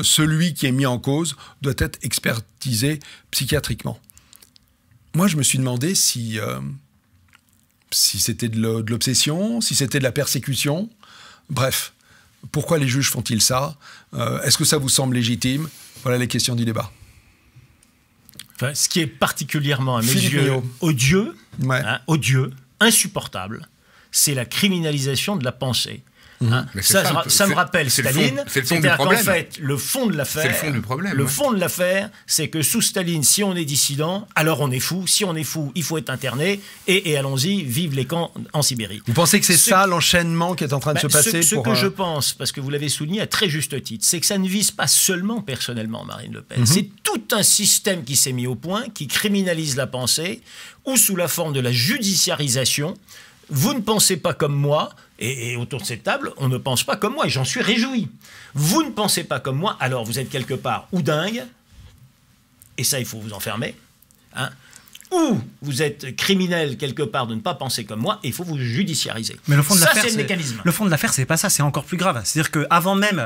celui qui est mis en cause doit être expertisé psychiatriquement. Moi, je me suis demandé si c'était de l'obsession, si c'était de la persécution. Bref, Pourquoi les juges font-ils ça? Est-ce que ça vous semble légitime? Voilà les questions du débat. Enfin, ce qui est particulièrement, à mes yeux, odieux, insupportable, c'est la criminalisation de la pensée. Hein, ça me rappelle Staline. C'est-à-dire qu'en fait, le fond de l'affaire, c'est que sous Staline, si on est dissident, alors on est fou. Si on est fou, il faut être interné. Et allons-y, vive les camps en Sibérie. Vous pensez que c'est ça l'enchaînement qui est en train de se passer? Ce que je pense, parce que vous l'avez souligné à très juste titre, c'est que ça ne vise pas seulement personnellement Marine Le Pen. C'est tout un système qui s'est mis au point, qui criminalise la pensée, ou sous la forme de la judiciarisation. Vous ne pensez pas comme moi, et autour de cette table, on ne pense pas comme moi, et j'en suis réjoui. Vous ne pensez pas comme moi, alors vous êtes quelque part ou dingue, et ça, il faut vous enfermer, hein, ou vous êtes criminel quelque part de ne pas penser comme moi, et il faut vous judiciariser. Mais le fond de l'affaire, c'est le mécanisme. Le fond de l'affaire, c'est pas ça, c'est encore plus grave. C'est-à-dire qu'avant même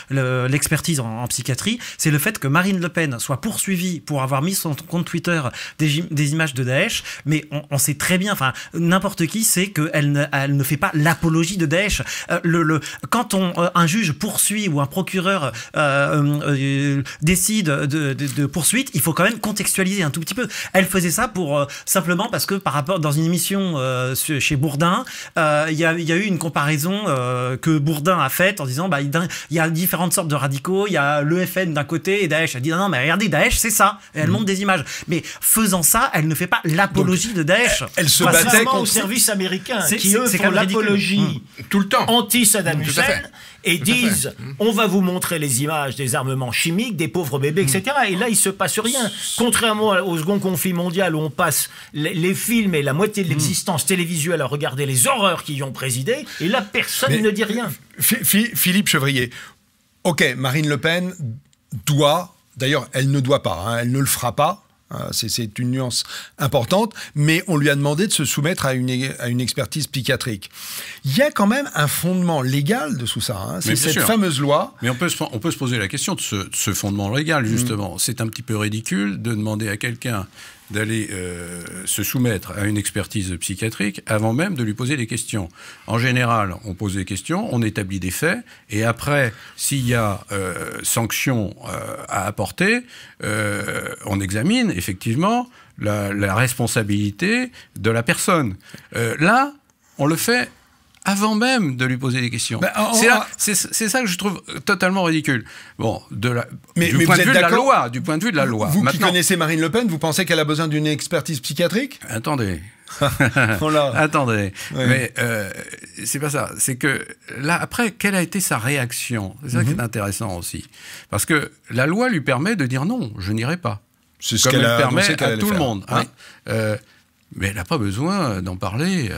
l'expertise en psychiatrie, c'est le fait que Marine Le Pen soit poursuivie pour avoir mis sur son compte Twitter des images de Daesh, mais on sait très bien, enfin, n'importe qui sait qu'elle ne fait pas l'apologie de Daesh. Quand un juge poursuit ou un procureur décide de poursuite, il faut quand même contextualiser un tout petit peu. Elle faisait ça simplement parce que par rapport dans une émission chez Bourdin, il y a eu une comparaison que Bourdin a faite en disant il y a différentes sortes de radicaux, il y a le FN d'un côté et Daesh. Elle dit non mais regardez, Daesh c'est ça, et elle montre des images. Mais faisant ça, elle ne fait pas l'apologie de Daesh. Elle se battait contre... au service américain qui eux font l'apologie tout le temps anti-Saddam Hussein et disent on va vous montrer les images des armements chimiques, des pauvres bébés, etc. Et là, il se passe rien. Contrairement au second conflit mondial où on passe les films et la moitié de l'existence télévisuelle à regarder les horreurs qui y ont présidé, et là, personne ne dit rien. Philippe Chevrier, ok, Marine Le Pen doit, d'ailleurs, elle ne doit pas, hein, elle ne le fera pas. C'est une nuance importante, mais on lui a demandé de se soumettre à une expertise psychiatrique. Il y a quand même un fondement légal dessous ça. Hein. C'est cette fameuse loi. Mais on peut se poser la question de ce fondement légal, justement. C'est un petit peu ridicule de demander à quelqu'un d'aller se soumettre à une expertise psychiatrique avant même de lui poser des questions. En général, on pose des questions, on établit des faits, et après, s'il y a sanction à apporter, on examine effectivement la responsabilité de la personne. Là, on le fait avant même de lui poser des questions. C'est ça que je trouve totalement ridicule. Bon, du point de vue de la loi. Vous qui connaissez Marine Le Pen, vous pensez qu'elle a besoin d'une expertise psychiatrique? Attendez. Attendez. Oui. Mais c'est pas ça. C'est que là, après, quelle a été sa réaction? C'est ça qui est intéressant aussi. Parce que la loi lui permet de dire non, je n'irai pas. C'est ce qu'elle permet à tout le monde. Hein. Mais elle n'a pas besoin d'en parler...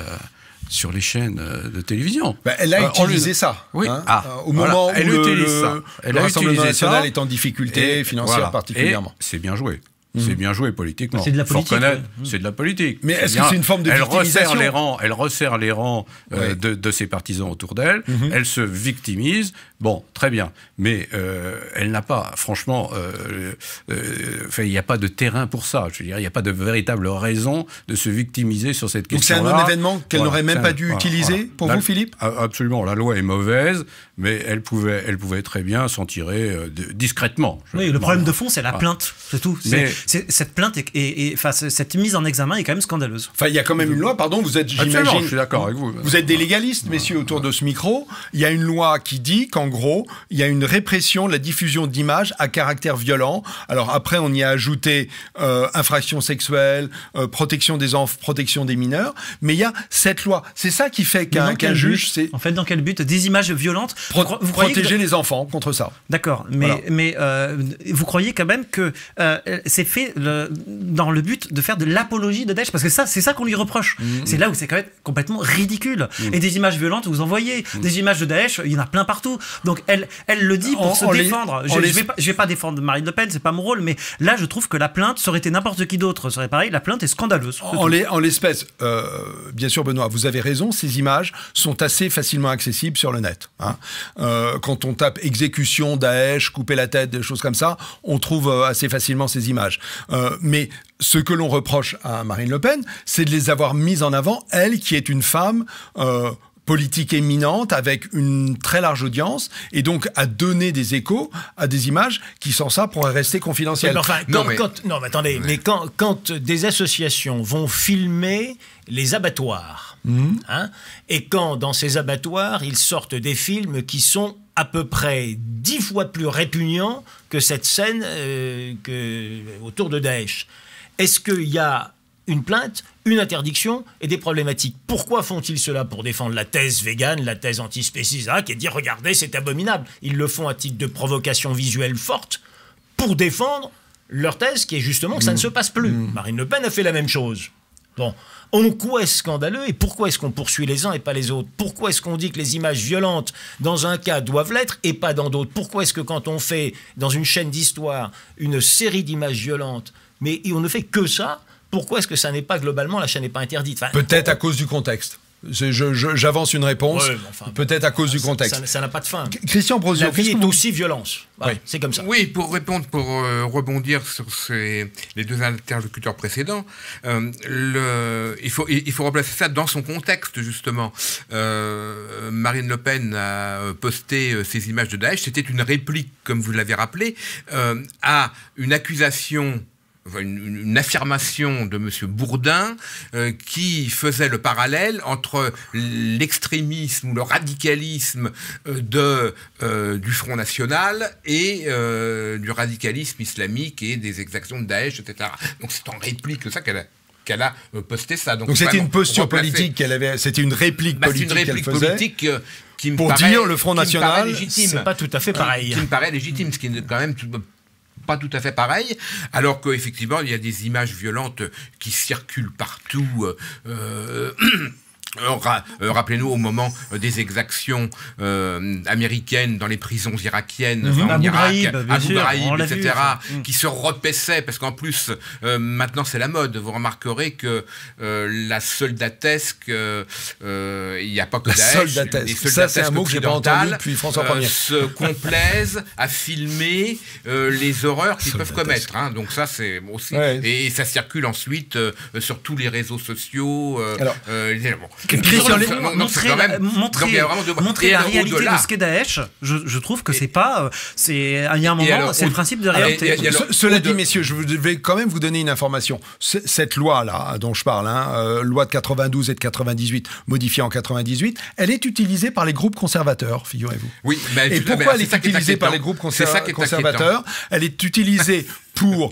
sur les chaînes de télévision. Elle a utilisé ça. Oui. Hein, au moment où le Rassemblement national est en difficulté financière particulièrement. Et c'est bien joué. C'est bien joué politiquement. C'est de la politique. C'est de la politique. Mais est-ce que c'est une forme de victimisation? Elle resserre les rangs de ses partisans autour d'elle. Elle se victimise. Bon, très bien. Mais elle n'a pas, franchement, il n'y a pas de terrain pour ça. Je veux dire, il n'y a pas de véritable raison de se victimiser sur cette question-là. Donc c'est un non-événement qu'elle n'aurait même pas dû utiliser pour vous, Philippe? Absolument. La loi est mauvaise, mais elle pouvait très bien s'en tirer discrètement. Oui, le problème de fond, c'est la plainte, c'est tout. Cette plainte cette mise en examen est quand même scandaleuse. Enfin, il y a quand même une loi, pardon, j'imagine... Je suis d'accord avec vous. Vous êtes des légalistes, messieurs, autour de ce micro. Il y a une loi qui dit qu'en gros, il y a une répression de la diffusion d'images à caractère violent. Alors après, on y a ajouté infraction sexuelle, protection des enfants, protection des mineurs. Mais il y a cette loi. C'est ça qui fait qu'un juge... En fait, dans quel but? Des images violentes? Vous protéger les enfants contre ça. D'accord, mais vous croyez quand même que c'est fait dans le but de faire de l'apologie de Daesh? Parce que c'est ça qu'on lui reproche. C'est là où c'est quand même complètement ridicule. Et des images violentes, vous en voyez. Des images de Daesh, il y en a plein partout. Donc elle le dit pour se défendre. Je vais pas défendre Marine Le Pen, c'est pas mon rôle, mais là je trouve que la plainte, ça aurait été n'importe qui d'autre, serait pareil, la plainte est scandaleuse. En l'espèce, bien sûr Benoît, vous avez raison, ces images sont assez facilement accessibles sur le net. Hein. Quand on tape exécution, Daesh, couper la tête, des choses comme ça, on trouve assez facilement ces images. Mais ce que l'on reproche à Marine Le Pen, c'est de les avoir mises en avant, elle qui est une femme... politique éminente avec une très large audience et donc à donner des échos à des images qui sans ça pourraient rester confidentielles. Mais quand des associations vont filmer les abattoirs, et quand dans ces abattoirs ils sortent des films qui sont à peu près 10 fois plus répugnants que cette scène autour de Daesh, est-ce qu'il y a une plainte, une interdiction et des problématiques? Pourquoi font-ils cela? Pour défendre la thèse végane, la thèse antispéciste, qui est de dire regardez, c'est abominable. Ils le font à titre de provocation visuelle forte pour défendre leur thèse qui est justement que ça ne se passe plus. Marine Le Pen a fait la même chose. Bon, en quoi est-ce scandaleux et pourquoi est-ce qu'on poursuit les uns et pas les autres? Pourquoi est-ce qu'on dit que les images violentes dans un cas doivent l'être et pas dans d'autres? Pourquoi est-ce que quand on fait dans une chaîne d'histoire une série d'images violentes, mais on ne fait que ça, pourquoi est-ce que ça n'est pas globalement, la chaîne n'est pas interdite? Peut-être à cause du contexte. J'avance une réponse, peut-être à cause du contexte. Ça n'a pas de fin. Christian Brosio, la vie est aussi violence. Voilà, c'est comme ça. Oui, pour rebondir sur les deux interlocuteurs précédents, il faut replacer ça dans son contexte, justement. Marine Le Pen a posté ces images de Daesh. C'était une réplique, comme vous l'avez rappelé, à une accusation, une affirmation de M. Bourdin qui faisait le parallèle entre l'extrémisme ou le radicalisme du Front National et du radicalisme islamique et des exactions de Daesh, etc. Donc c'est en réplique de ça qu'elle a posté ça. Donc c'était une posture politique qu'elle avait, c'était une réplique politique qu'elle faisait. Politique qui me pour paraît, dire le Front National, c'est pas tout à fait pareil. Qui me paraît légitime, ce qui est quand même pas tout à fait pareil, alors qu'effectivement, il y a des images violentes qui circulent partout. Rappelez-nous au moment des exactions américaines dans les prisons irakiennes, en Irak, Abu Ghraib, etc., qui se repaissaient, parce qu'en plus, maintenant c'est la mode. Vous remarquerez que la soldatesque, il n'y a pas que Daesh. Ça, c'est un mot que j'ai pas entendu depuis François Ier. Se complaisent à filmer les horreurs qu'ils peuvent commettre. Donc ça, c'est aussi... Ouais. Et ça circule ensuite sur tous les réseaux sociaux. Montrer la réalité de ce qu'est Daesh, je trouve que c'est pas... il y a un moment, c'est le principe de réalité. Cela dit, messieurs, je vais quand même vous donner une information. Cette loi-là dont je parle, loi de 92 et de 98, modifiée en 98, elle est utilisée par les groupes conservateurs, figurez-vous. Oui, et pourquoi elle est utilisée par les groupes conservateurs? Elle est utilisée pour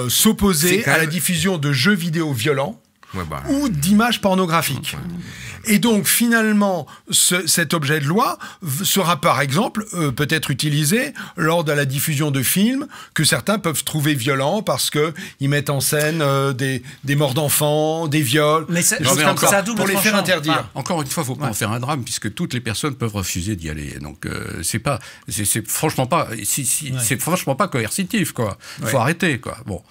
s'opposer à la diffusion de jeux vidéo violents ou d'images pornographiques. Et donc, finalement, cet objet de loi sera, par exemple, peut-être utilisé lors de la diffusion de films que certains peuvent trouver violents parce qu'ils mettent en scène des morts d'enfants, des viols, des choses comme ça, pour les faire interdire. Encore une fois, il ne faut pas en faire un drame puisque toutes les personnes peuvent refuser d'y aller. Donc, c'est franchement pas coercitif, quoi. Il faut arrêter, quoi. Bon.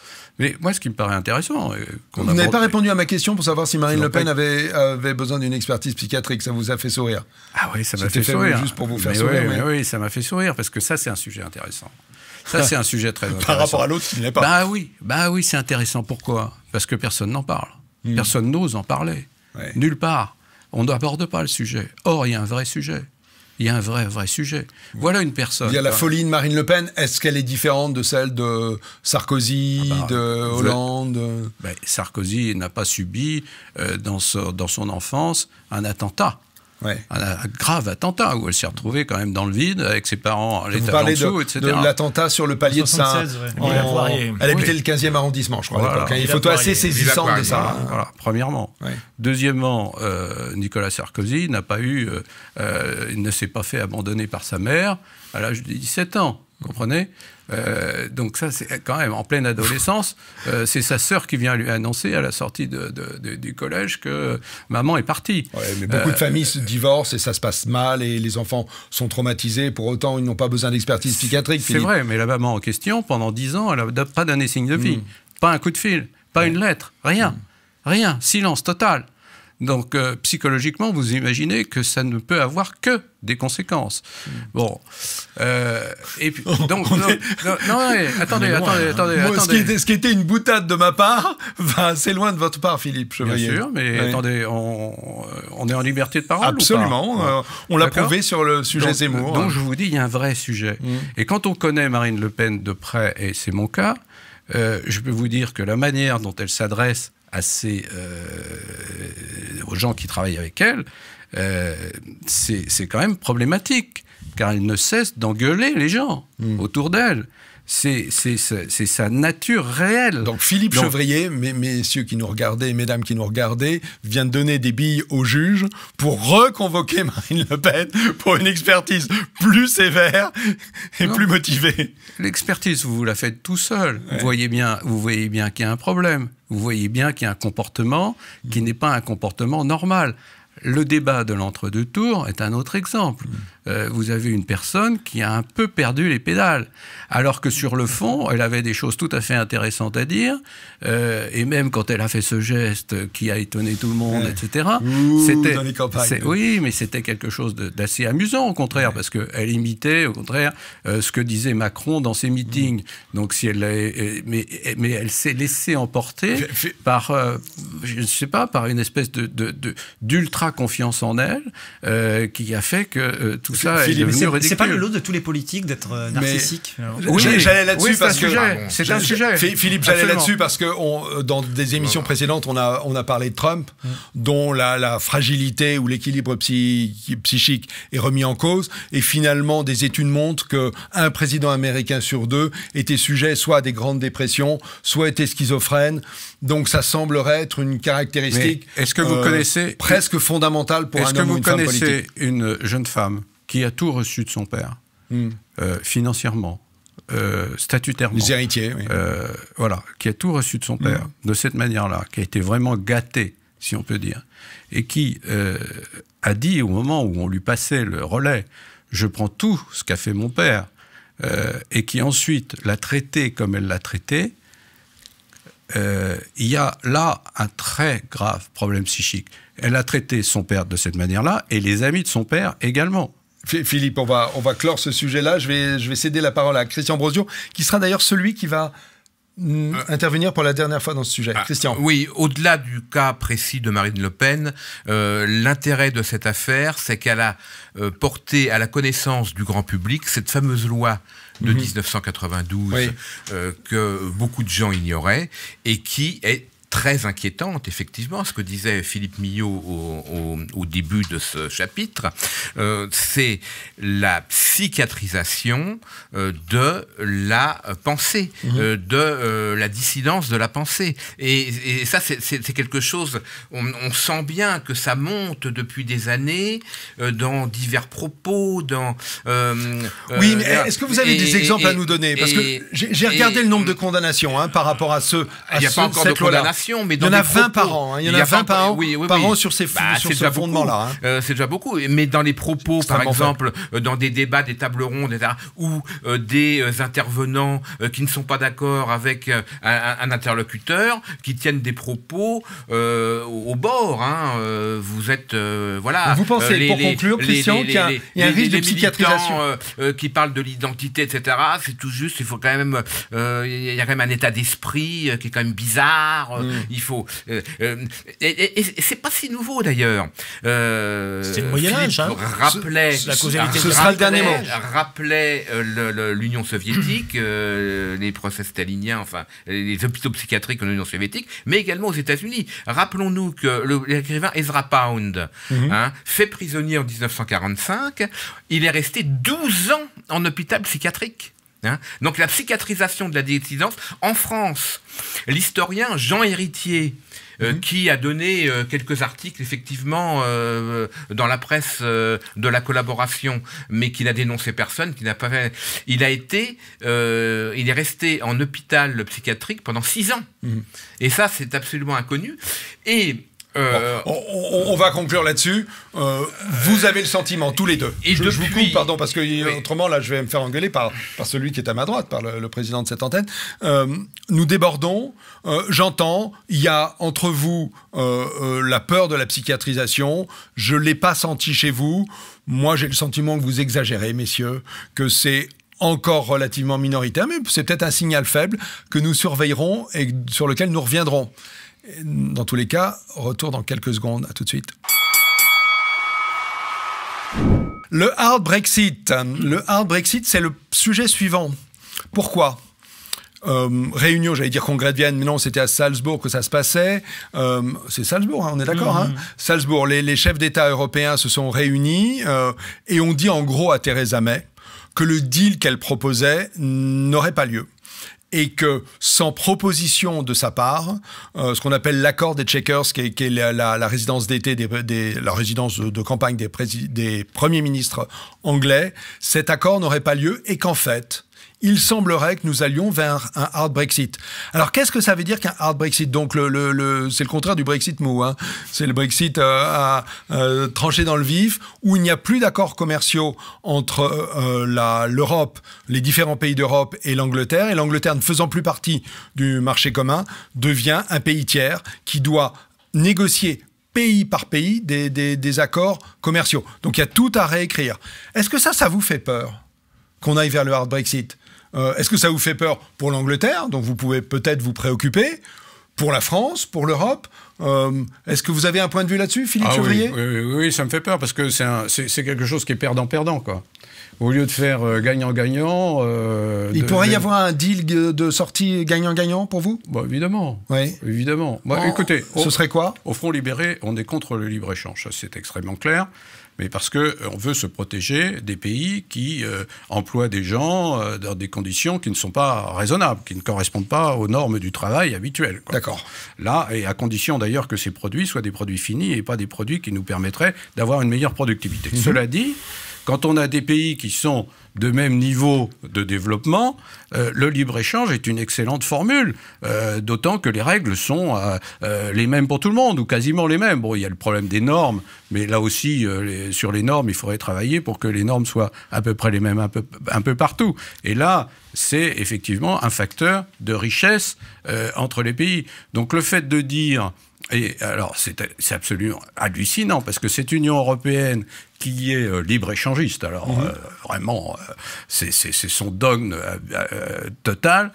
Mais moi, ce qui me paraît intéressant... Vous n'avez pas répondu à ma question pour savoir si Marine Le Pen avait besoin d'une expertise psychiatrique. Ça vous a fait sourire? Ah oui, ça m'a fait sourire. Juste pour vous faire sourire. Oui, ça m'a fait sourire, parce que ça, c'est un sujet intéressant. Ça, c'est un sujet très intéressant. Par rapport à l'autre qui ne l'est pas. Bah oui, c'est intéressant. Pourquoi? Parce que personne n'en parle. Personne n'ose en parler. Ouais. Nulle part. On n'aborde pas le sujet. Or, il y a un vrai sujet. Il y a un vrai sujet. Voilà une personne. Il y a la folie de Marine Le Pen. Est-ce qu'elle est différente de celle de Sarkozy, de Hollande? Sarkozy n'a pas subi, dans son enfance, un attentat. Ouais. Un grave attentat où elle s'est retrouvée quand même dans le vide avec ses parents à l'étage en dessous, etc. De l'attentat sur le palier de Saint. Elle habitait le 15e arrondissement, je crois, à l'époque. Une photo assez saisissante de ça. Voilà, premièrement. Ouais. Deuxièmement, Nicolas Sarkozy il ne s'est pas fait abandonner par sa mère à l'âge de 17 ans. Vous comprenez? Donc ça, c'est quand même en pleine adolescence. C'est sa sœur qui vient lui annoncer à la sortie du collège que maman est partie. Ouais, mais beaucoup de familles se divorcent et ça se passe mal et les enfants sont traumatisés. Pour autant, ils n'ont pas besoin d'expertise psychiatrique. C'est vrai, mais la maman en question, pendant 10 ans, elle n'a pas donné signe de vie. Pas un coup de fil, pas une lettre, rien. Rien, silence total. Donc, psychologiquement, vous imaginez que ça ne peut avoir que des conséquences. Bon. Et puis, donc, attendez. Ce qui était une boutade de ma part va assez loin de votre part, Philippe Chevrier. Bien sûr, mais attendez, on est en liberté de parole. Absolument. Ou pas on l'a prouvé sur le sujet Zemmour. Donc, je vous dis, il y a un vrai sujet. Et quand on connaît Marine Le Pen de près, et c'est mon cas, je peux vous dire que la manière dont elle s'adresse aux gens qui travaillent avec elle, c'est quand même problématique, car elle ne cesse d'engueuler les gens autour d'elle. C'est sa nature réelle. Donc Philippe Chevrier, messieurs qui nous regardaient, mesdames qui nous regardaient, vient de donner des billes au juge pour reconvoquer Marine Le Pen pour une expertise plus sévère et plus motivée. L'expertise, vous la faites tout seul. Ouais. Vous voyez bien qu'il y a un problème. Vous voyez bien qu'il y a un comportement qui n'est pas un comportement normal. Le débat de l'entre-deux tours est un autre exemple. Vous avez une personne qui a un peu perdu les pédales, alors que sur le fond, elle avait des choses tout à fait intéressantes à dire, et même quand elle a fait ce geste qui a étonné tout le monde, etc. C'était dans les campagnes. Oui, mais c'était quelque chose d'assez amusant, au contraire, parce qu'elle imitait, au contraire, ce que disait Macron dans ses meetings. Donc, si elle mais elle s'est laissée emporter par, je ne sais pas, par une espèce d'ultra confiance en elle, qui a fait que tout ça est devenu ridicule. C'est pas le lot de tous les politiques d'être narcissiques. Oui, j'allais là-dessus parce que c'est un sujet. Philippe, j'allais là-dessus parce que dans des émissions précédentes, on a parlé de Trump, dont la fragilité ou l'équilibre psychique est remis en cause, et finalement des études montrent qu'un président américain sur deux était sujet soit à des grandes dépressions, soit était schizophrène. Donc ça semblerait être une caractéristique est-ce que vous connaissez presque fondamentale pour un homme ou une femme politique. Est-ce que vous connaissez une jeune femme qui a tout reçu de son père, financièrement, statutairement. Les héritiers, oui. Voilà, qui a tout reçu de son père, de cette manière-là, qui a été vraiment gâté, si on peut dire, et qui a dit au moment où on lui passait le relais, je prends tout ce qu'a fait mon père, et qui ensuite l'a traité comme elle l'a traité, il y a là un très grave problème psychique. Elle a traité son père de cette manière-là, et les amis de son père également. Philippe, on va clore ce sujet-là. Je vais céder la parole à Christian Brosio, qui sera d'ailleurs celui qui va intervenir pour la dernière fois dans ce sujet. Christian. Oui, au-delà du cas précis de Marine Le Pen, l'intérêt de cette affaire, c'est qu'elle a porté à la connaissance du grand public cette fameuse loi de 1992 que beaucoup de gens ignoraient et qui est très inquiétante, effectivement, ce que disait Philippe Millot au début de ce chapitre, c'est la psychiatrisation de la pensée, de la dissidence de la pensée. Et ça, c'est quelque chose, on sent bien que ça monte depuis des années dans divers propos, dans... oui, mais est-ce que vous avez des exemples à nous donner? Parce que j'ai regardé le nombre de condamnations par rapport à il n'y a pas encore de condamnation. Mais il y en a 20 par an. Il y en a 20 par an sur ces fondements-là. C'est déjà beaucoup. Mais dans les propos, par exemple, dans des débats, des tables rondes, etc., ou des intervenants qui ne sont pas d'accord avec un interlocuteur, qui tiennent des propos au bord. Vous êtes... voilà. Vous pensez, pour conclure, Christian, qu'il y a un risque de psychiatrisation qui parlent de l'identité, etc., c'est tout juste, il faut quand même... il y a quand même un état d'esprit qui est quand même bizarre. Il faut... et c'est pas si nouveau, d'ailleurs. C'était le Moyen-Âge, rappelait... Ce sera le dernier mot. Rappelait l'Union soviétique, les procès staliniens, enfin, les hôpitaux psychiatriques en Union soviétique, mais également aux États-Unis. Rappelons-nous que l'écrivain Ezra Pound, fait prisonnier en 1945, il est resté 12 ans en hôpital psychiatrique. Donc la psychiatrisation de la dissidence en France, l'historien Jean Héritier, qui a donné quelques articles effectivement dans la presse de la collaboration, mais qui n'a dénoncé personne, qui n'a pas fait... il est resté en hôpital psychiatrique pendant 6 ans. Et ça, c'est absolument inconnu. Et On va conclure là-dessus. Vous avez le sentiment, tous les deux. Et je vous coupe, pardon, parce que autrement, là, je vais me faire engueuler par celui qui est à ma droite, par le président de cette antenne. Nous débordons. J'entends, il y a entre vous la peur de la psychiatrisation. Je ne l'ai pas senti chez vous. Moi, j'ai le sentiment que vous exagérez, messieurs, que c'est encore relativement minoritaire, mais c'est peut-être un signal faible que nous surveillerons et sur lequel nous reviendrons. Dans tous les cas, retour dans quelques secondes. À tout de suite. Le hard Brexit. Le hard Brexit, c'est le sujet suivant. Pourquoi ? Réunion, j'allais dire congrès de Vienne, mais non, c'était à Salzbourg que ça se passait. C'est Salzbourg, hein, on est d'accord, hein ? Salzbourg, les chefs d'État européens se sont réunis et on dit en gros à Theresa May que le deal qu'elle proposait n'aurait pas lieu. Et que sans proposition de sa part, ce qu'on appelle l'accord des Chequers, qui est la résidence d'été, la résidence de campagne des premiers ministres anglais, cet accord n'aurait pas lieu et qu'en fait, il semblerait que nous allions vers un hard Brexit. Alors, qu'est-ce que ça veut dire qu'un hard Brexit ? Donc, c'est le contraire du Brexit mou. Hein. C'est le Brexit tranché dans le vif, où il n'y a plus d'accords commerciaux entre l'Europe, les différents pays d'Europe et l'Angleterre. Et l'Angleterre, ne faisant plus partie du marché commun, devient un pays tiers qui doit négocier pays par pays des accords commerciaux. Donc, il y a tout à réécrire. Est-ce que ça vous fait peur qu'on aille vers le hard Brexit ? Est-ce que ça vous fait peur pour l'Angleterre, dont vous pouvez peut-être vous préoccuper, pour la France, pour l'Europe ? Est-ce que vous avez un point de vue là-dessus, Philippe Chevrier ? Oui, ça me fait peur, parce que c'est quelque chose qui est perdant-perdant, quoi. Au lieu de faire gagnant-gagnant... Il pourrait y avoir un deal de sortie gagnant-gagnant pour vous ? Bon, évidemment. Oui. Évidemment. Bon, écoutez... Ce serait quoi ? Au Front Libéré, on est contre le libre-échange, ça c'est extrêmement clair. Mais parce qu'on veut se protéger des pays qui emploient des gens dans des conditions qui ne sont pas raisonnables, qui ne correspondent pas aux normes du travail habituelles. Quoi. D'accord. Là, et à condition d'ailleurs que ces produits soient des produits finis et pas des produits qui nous permettraient d'avoir une meilleure productivité. Cela dit, quand on a des pays qui sont de même niveau de développement, le libre-échange est une excellente formule, d'autant que les règles sont les mêmes pour tout le monde, ou quasiment les mêmes. Bon, il y a le problème des normes, mais là aussi, sur les normes, il faudrait travailler pour que les normes soient à peu près les mêmes un peu partout. Et là, c'est effectivement un facteur de richesse entre les pays. Donc le fait de dire... Et alors, c'est absolument hallucinant, parce que cette Union européenne qui est libre-échangiste, alors vraiment, c'est son dogme total,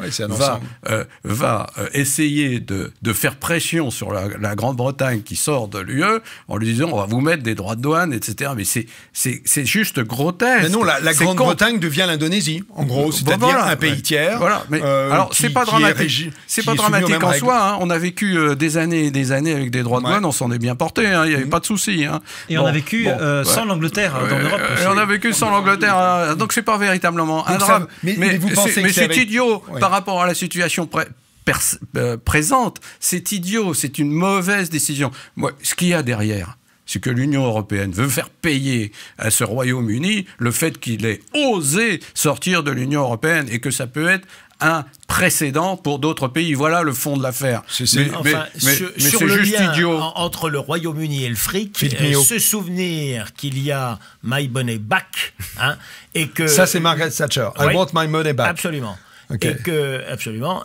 va essayer de faire pression sur la Grande-Bretagne qui sort de l'UE en lui disant on va vous mettre des droits de douane, etc. Mais c'est juste grotesque. Mais non, la Grande-Bretagne devient l'Indonésie, en gros, c'est-à-dire un pays tiers. Voilà, mais alors c'est pas dramatique. C'est pas dramatique en soi. Hein. On a vécu des années et des années avec des droits de douane, on s'en est bien porté. Hein. Il n'y avait pas de souci. Hein. Et on a vécu sans l'Angleterre dans l'Europe. On a vécu sans l'Angleterre, donc c'est pas véritablement un drame. Mais vous pensez que c'est idiot par rapport à la situation présente. C'est idiot, c'est une mauvaise décision. Moi, ce qu'il y a derrière, c'est que l'Union européenne veut faire payer à ce Royaume-Uni le fait qu'il ait osé sortir de l'Union européenne et que ça peut être un précédent pour d'autres pays. Voilà le fond de l'affaire. Sur le juste lien idiot. Entre le Royaume-Uni et le fric, se souvenir qu'il y a My Money Back, hein, et que... Ça, c'est Margaret Thatcher. I want my money back. Absolument. Okay.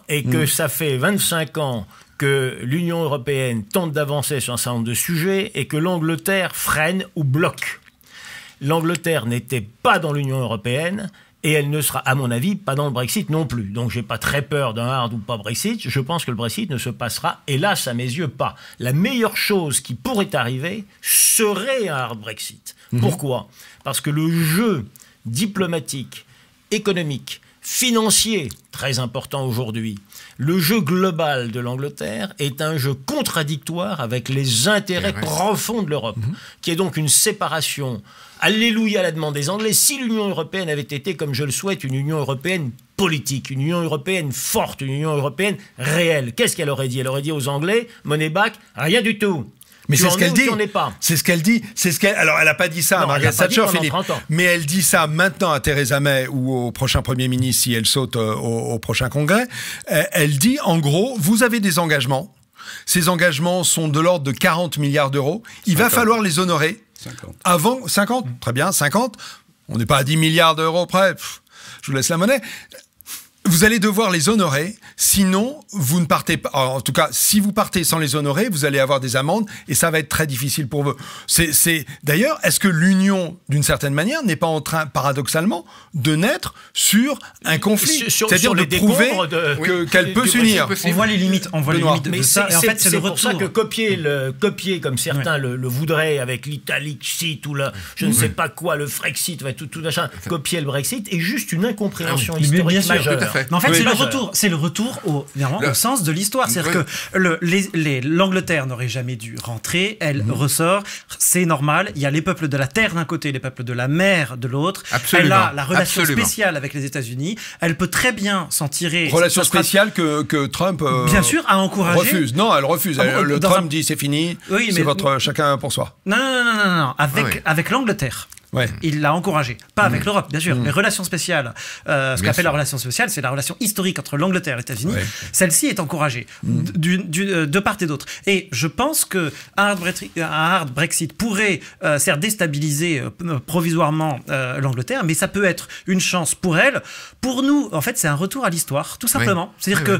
Et que ça fait 25 ans que l'Union européenne tente d'avancer sur un certain nombre de sujets et que l'Angleterre freine ou bloque. L'Angleterre n'était pas dans l'Union européenne et elle ne sera, à mon avis, pas dans le Brexit non plus. Donc, j'ai pas très peur d'un hard ou pas Brexit. Je pense que le Brexit ne se passera, hélas, à mes yeux, pas. La meilleure chose qui pourrait arriver serait un hard Brexit. Pourquoi ? Parce que le jeu diplomatique, économique, financier, très important aujourd'hui, le jeu global de l'Angleterre est un jeu contradictoire avec les intérêts profonds de l'Europe, qui est donc une séparation. Alléluia la demande des Anglais. Si l'Union européenne avait été, comme je le souhaite, une Union européenne politique, une Union européenne forte, une Union européenne réelle, qu'est-ce qu'elle aurait dit ? Elle aurait dit aux Anglais, money back, rien du tout. Mais c'est ce qu'elle dit. C'est ce qu'elle dit. Alors, elle n'a pas dit ça à Margaret Thatcher, Philippe. Mais elle dit ça maintenant à Theresa May ou au prochain Premier ministre si elle saute au prochain congrès. Elle dit, en gros, vous avez des engagements Ces engagements sont de l'ordre de 40 milliards d'euros. Il va falloir les honorer. 50. Avant 50, très bien, 50. On n'est pas à 10 milliards d'euros près. Je vous laisse la monnaie. Vous allez devoir les honorer, sinon vous ne partez pas. En tout cas, si vous partez sans les honorer, vous allez avoir des amendes et ça va être très difficile pour vous. D'ailleurs, est-ce que l'Union, d'une certaine manière, n'est pas en train, paradoxalement, de naître sur un conflit, c'est-à-dire de prouver qu'elle peut s'unir. On voit les limites. On voit les limites de ça. Et en fait, c'est le retour. C'est pour ça que copier comme certains le voudraient avec l'Italixit ou je ne sais pas quoi, le Frexit, tout machin, copier le Brexit est juste une incompréhension historique majeure. Mais en fait, c'est le retour au sens de l'histoire. C'est-à-dire que l'Angleterre n'aurait jamais dû rentrer, elle ressort, c'est normal. Il y a les peuples de la terre d'un côté, les peuples de la mer de l'autre. Elle a la relation spéciale avec les États-Unis. Elle peut très bien s'en tirer. Relation spéciale que Trump bien sûr a encouragé. Refuse. Non, elle refuse. Trump dit c'est fini. Oui, c'est chacun pour soi. Non. Avec l'Angleterre. Ouais. Il l'a encouragé. Pas avec l'Europe, bien sûr. Les relations spéciales, ce qu'on appelle la relation spéciale, c'est la relation historique entre l'Angleterre et les États-Unis. Ouais. Celle-ci est encouragée de part et d'autre. Et je pense qu'un hard Brexit pourrait certes déstabiliser provisoirement l'Angleterre, mais ça peut être une chance pour elle. Pour nous, en fait, c'est un retour à l'histoire, tout simplement. C'est-à-dire que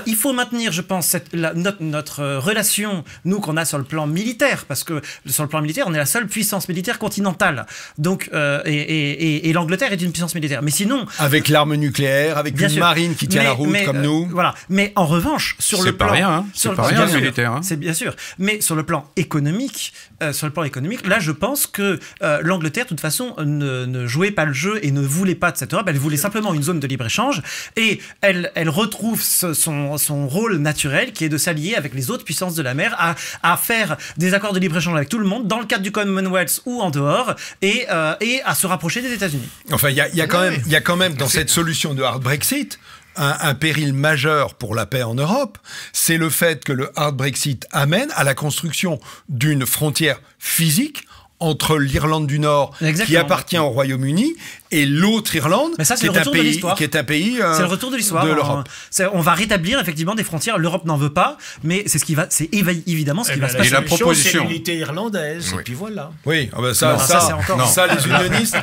il faut maintenir, je pense, notre relation, nous, qu'on a sur le plan militaire, parce que sur le plan militaire, on est la seule puissance militaire continentale. Donc, et l'Angleterre est une puissance militaire. Mais sinon... Avec l'arme nucléaire, avec une marine qui tient la route comme nous. Voilà. Mais en revanche, sur le plan... C'est pas rien, hein. C'est pas rien, le militaire. Hein. C'est bien sûr. Mais sur le plan économique, là, je pense que l'Angleterre, de toute façon, ne jouait pas le jeu et ne voulait pas de cette Europe. Elle voulait simplement une zone de libre-échange. Et elle retrouve son rôle naturel, qui est de s'allier avec les autres puissances de la mer, à faire des accords de libre-échange avec tout le monde, dans le cadre du Commonwealth ou en dehors, et à se rapprocher des États-Unis. Enfin, il y a quand même dans cette solution de hard Brexit un péril majeur pour la paix en Europe, c'est le fait que le hard Brexit amène à la construction d'une frontière physique entre l'Irlande du Nord, qui appartient au Royaume-Uni, et l'autre Irlande, qui est un pays c'est le retour de l'histoire de l'Europe. On va rétablir effectivement des frontières. L'Europe n'en veut pas, mais c'est évidemment ce qui va se passer. Et la proposition, c'est l'unité irlandaise. Et puis voilà. Oui, ça, les unionistes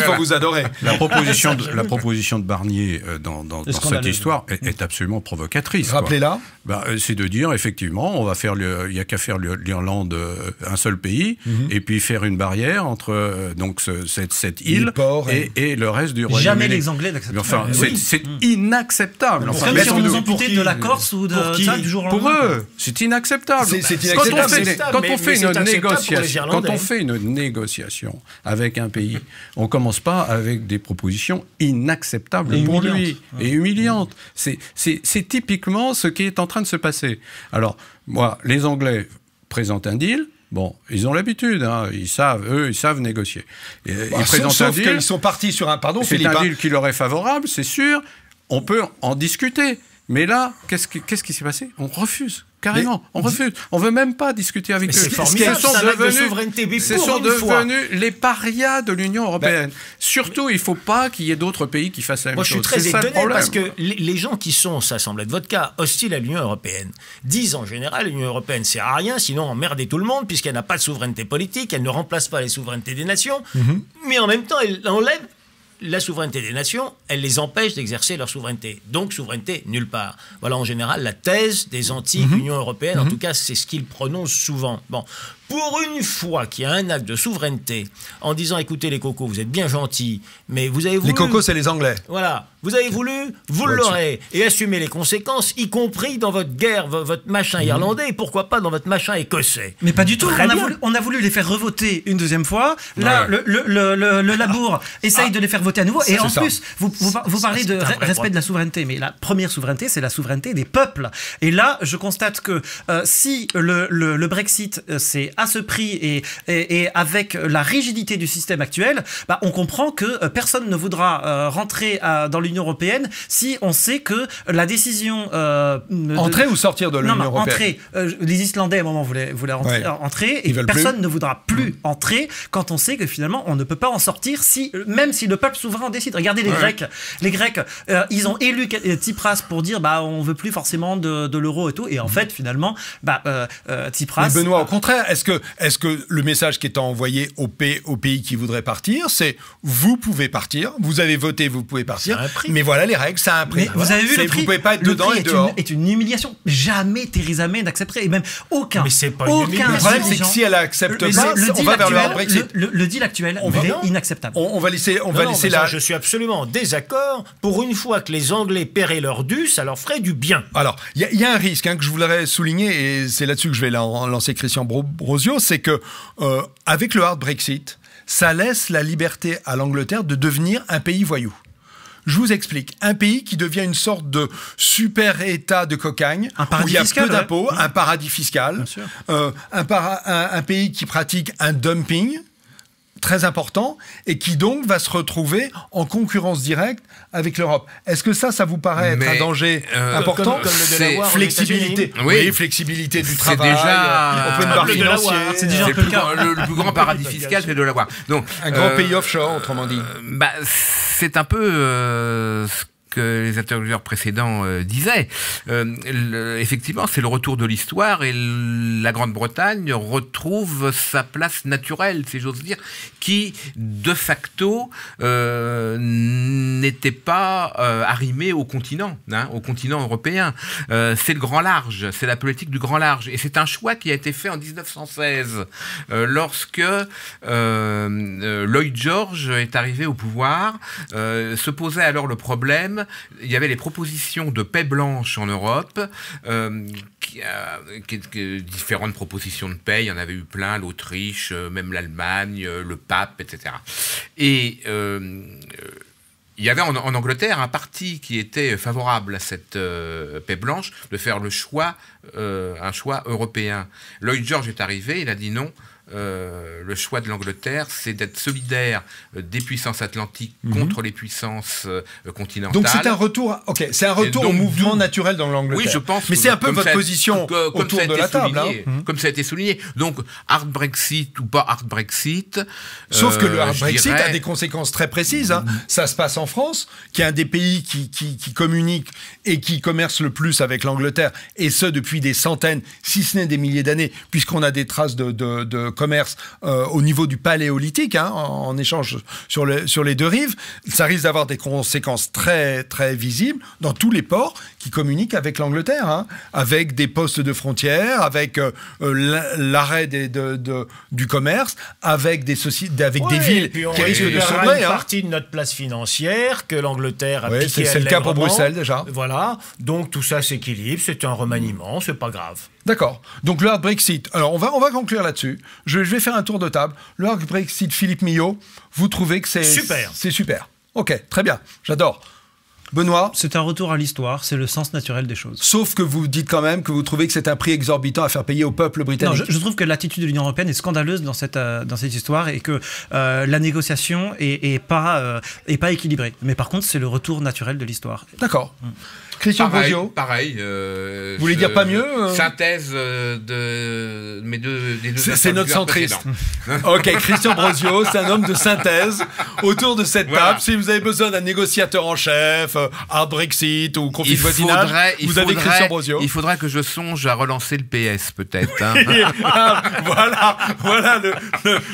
vont vous adorer. La proposition de Barnier dans cette histoire est absolument provocatrice. Rappelez-la. C'est de dire effectivement, il y a qu'à faire l'Irlande un seul pays, et puis faire une barrière entre cette île et le reste du Royaume-Uni. Jamais les Anglais n'acceptent. Enfin, c'est inacceptable. Comme si on nous amputait de la Corse ou du jour au lendemain. Pour eux, c'est inacceptable. Quand on fait une négociation avec un pays, on commence pas avec des propositions inacceptables pour lui et humiliantes. C'est typiquement ce qui est en train de se passer. Alors, moi, les Anglais présentent un deal. Bon, ils ont l'habitude, hein. Ils savent négocier. Sauf qu'ils sont partis sur un... Pardon, c'est un deal qui leur est favorable, c'est sûr. On peut en discuter. Mais là, qu'est-ce qui s'est passé ? On refuse. Carrément, on refuse. On veut même pas discuter avec eux. C'est formidable, ce sont devenus les parias de l'Union européenne. Surtout, il faut pas qu'il y ait d'autres pays qui fassent la même chose. Moi, je suis très étonné parce que les gens qui sont, ça semble être votre cas, hostiles à l'Union européenne, disent en général l'Union européenne sert à rien, sinon emmerder tout le monde, puisqu'elle n'a pas de souveraineté politique, elle ne remplace pas les souverainetés des nations, mais en même temps, elle enlève la souveraineté des nations, elle les empêche d'exercer leur souveraineté. Donc, souveraineté nulle part. Voilà en général la thèse des anti-Union européenne. En tout cas, c'est ce qu'ils prononcent souvent. Bon. Pour une fois qu'il y a un acte de souveraineté, en disant, écoutez les cocos, vous êtes bien gentils, mais vous avez voulu... Les cocos, c'est les Anglais. Voilà. Vous avez voulu, vous l'aurez. Et assumez les conséquences, y compris dans votre guerre, votre machin irlandais, et pourquoi pas dans votre machin écossais. Mais pas du tout. On a voulu les faire revoter une deuxième fois. Là, le Labour essaye de les faire voter à nouveau. Et en plus, vous parlez de respect de la souveraineté. Mais la première souveraineté, c'est la souveraineté des peuples. Et là, je constate que si le Brexit, c'est à ce prix et avec la rigidité du système actuel, on comprend que personne ne voudra rentrer dans l'Union européenne si on sait que la décision... entrer ou sortir de l'Union européenne? Entrer. Les Islandais, à un moment, voulaient entrer, et personne ne voudra plus entrer quand on sait que finalement, on ne peut pas en sortir, même si le peuple souverain en décide. Regardez les Grecs. Les Grecs, ils ont élu Tsipras pour dire on ne veut plus forcément de l'euro et tout, et en fait, finalement, Tsipras... Mais Benoît, au contraire, est-ce que le message qui est envoyé aux pays qui voudraient partir, c'est vous pouvez partir, vous avez voté, vous pouvez partir, mais voilà les règles, ça a un prix. Mais vous avez vu le prix, vous pouvez pas être dedans et dehors. C'est une humiliation. Jamais Theresa May n'accepterait, et même aucun. Mais c'est pas une humiliation. Le problème, c'est que si elle accepte pas, on va vers le hard Brexit. Le deal actuel, il est inacceptable. On va laisser là. Je suis absolument en désaccord. Pour une fois que les Anglais paieraient leur dû, ça leur ferait du bien. Alors, il y a un risque que je voudrais souligner, et c'est là-dessus que je vais lancer Christian Brosio, c'est que avec le hard Brexit, ça laisse la liberté à l'Angleterre de devenir un pays voyou. Je vous explique. Un pays qui devient une sorte de super état de cocagne, où il y a peu d'impôts, un paradis fiscal, un pays qui pratique un dumping très important et qui donc va se retrouver en concurrence directe avec l'Europe. Est-ce que ça vous paraît être un danger important? Comme le Delaware, flexibilité. Oui, flexibilité du travail, open bar financier. C'est déjà un peu le plus grand paradis fiscal, c'est Delaware. Donc, un grand pays offshore, autrement dit. C'est un peu ce que les interlocuteurs précédents disaient. Effectivement, c'est le retour de l'histoire et la Grande-Bretagne retrouve sa place naturelle, si j'ose dire, qui, de facto, n'était pas arrimée au continent européen. C'est le grand large, c'est la politique du grand large. Et c'est un choix qui a été fait en 1916, lorsque Lloyd George est arrivé au pouvoir. Se posait alors le problème. Il y avait les propositions de paix blanche en Europe, différentes propositions de paix, il y en avait eu plein, l'Autriche, même l'Allemagne, le pape, etc. Et il y avait en Angleterre un parti qui était favorable à cette paix blanche, de faire un choix européen. Lloyd George est arrivé, il a dit non. Le choix de l'Angleterre, c'est d'être solidaire des puissances atlantiques contre les puissances continentales. Donc c'est un retour, c'est un retour au mouvement naturel dans l'Angleterre. Oui, je pense. Mais c'est un peu votre position autour de la table. Comme ça a été souligné. Donc, hard Brexit ou pas hard Brexit. Sauf que le hard Brexit a des conséquences très précises. Ça se passe en France, qui est un des pays qui communique et qui commerce le plus avec l'Angleterre, et ce depuis des centaines, si ce n'est des milliers d'années, puisqu'on a des traces de commerce au niveau du paléolithique, en échange sur les deux rives. Ça risque d'avoir des conséquences très, très visibles dans tous les ports qui communiquent avec l'Angleterre, avec des postes de frontières, avec l'arrêt du commerce, avec des villes qui risquent de sombrer. Une partie de notre place financière que l'Angleterre a piqué. C'est le cas pour Bruxelles déjà. Voilà, donc tout ça s'équilibre, c'est un remaniement, c'est pas grave. D'accord. Donc le hard Brexit. Alors on va conclure là-dessus. Je vais faire un tour de table. Le hard Brexit, Philippe Millot, vous trouvez que c'est super? C'est super. Ok, très bien. J'adore. Benoît? C'est un retour à l'histoire, c'est le sens naturel des choses. Sauf que vous dites quand même que vous trouvez que c'est un prix exorbitant à faire payer au peuple britannique. Non, je trouve que l'attitude de l'Union européenne est scandaleuse dans cette histoire et que la négociation est pas équilibrée. Mais par contre, c'est le retour naturel de l'histoire. D'accord. Christian Brosio. Pareil. Vous voulez dire pas mieux Synthèse de mes deux. C'est notre centriste. Ok, Christian Brosio, c'est un homme de synthèse autour de cette table. Si vous avez besoin d'un négociateur en chef, hard Brexit ou conflit de voisinage, vous avez Christian Brosio. Il faudrait que je songe à relancer le PS, peut-être. Voilà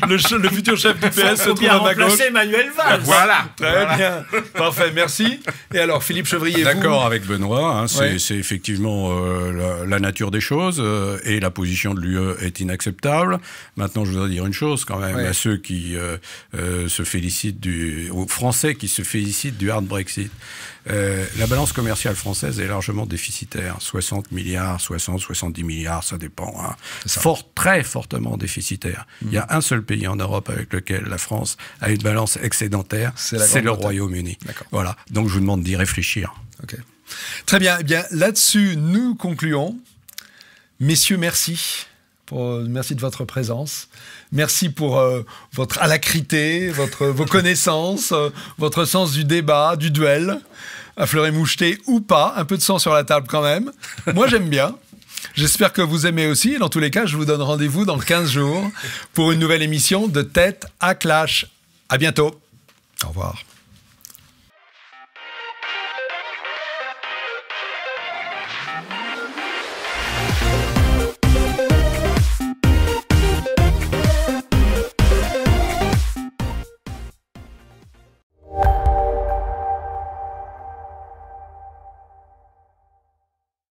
le futur chef du PS se trouve à ma gauche. Emmanuel Valls. Voilà. Très bien. Parfait, merci. Et alors, Philippe Chevrier, d'accord avec Benoît, c'est effectivement la nature des choses et la position de l'UE est inacceptable. Maintenant, je voudrais dire une chose quand même à ceux qui se félicitent aux Français qui se félicitent du hard Brexit. La balance commerciale française est largement déficitaire. 60 milliards, 70 milliards, ça dépend. Très fortement déficitaire. Il y a un seul pays en Europe avec lequel la France a une balance excédentaire, c'est le Royaume-Uni. Voilà. Donc je vous demande d'y réfléchir. Ok. Très bien. Eh bien, là-dessus, nous concluons. Messieurs, merci Merci de votre présence. Merci pour votre alacrité, vos connaissances, votre sens du débat, du duel, à fleuret moucheté ou pas, un peu de sang sur la table quand même. Moi, j'aime bien. J'espère que vous aimez aussi. Dans tous les cas, je vous donne rendez-vous dans 15 jours pour une nouvelle émission de Tête à Clash. À bientôt. Au revoir.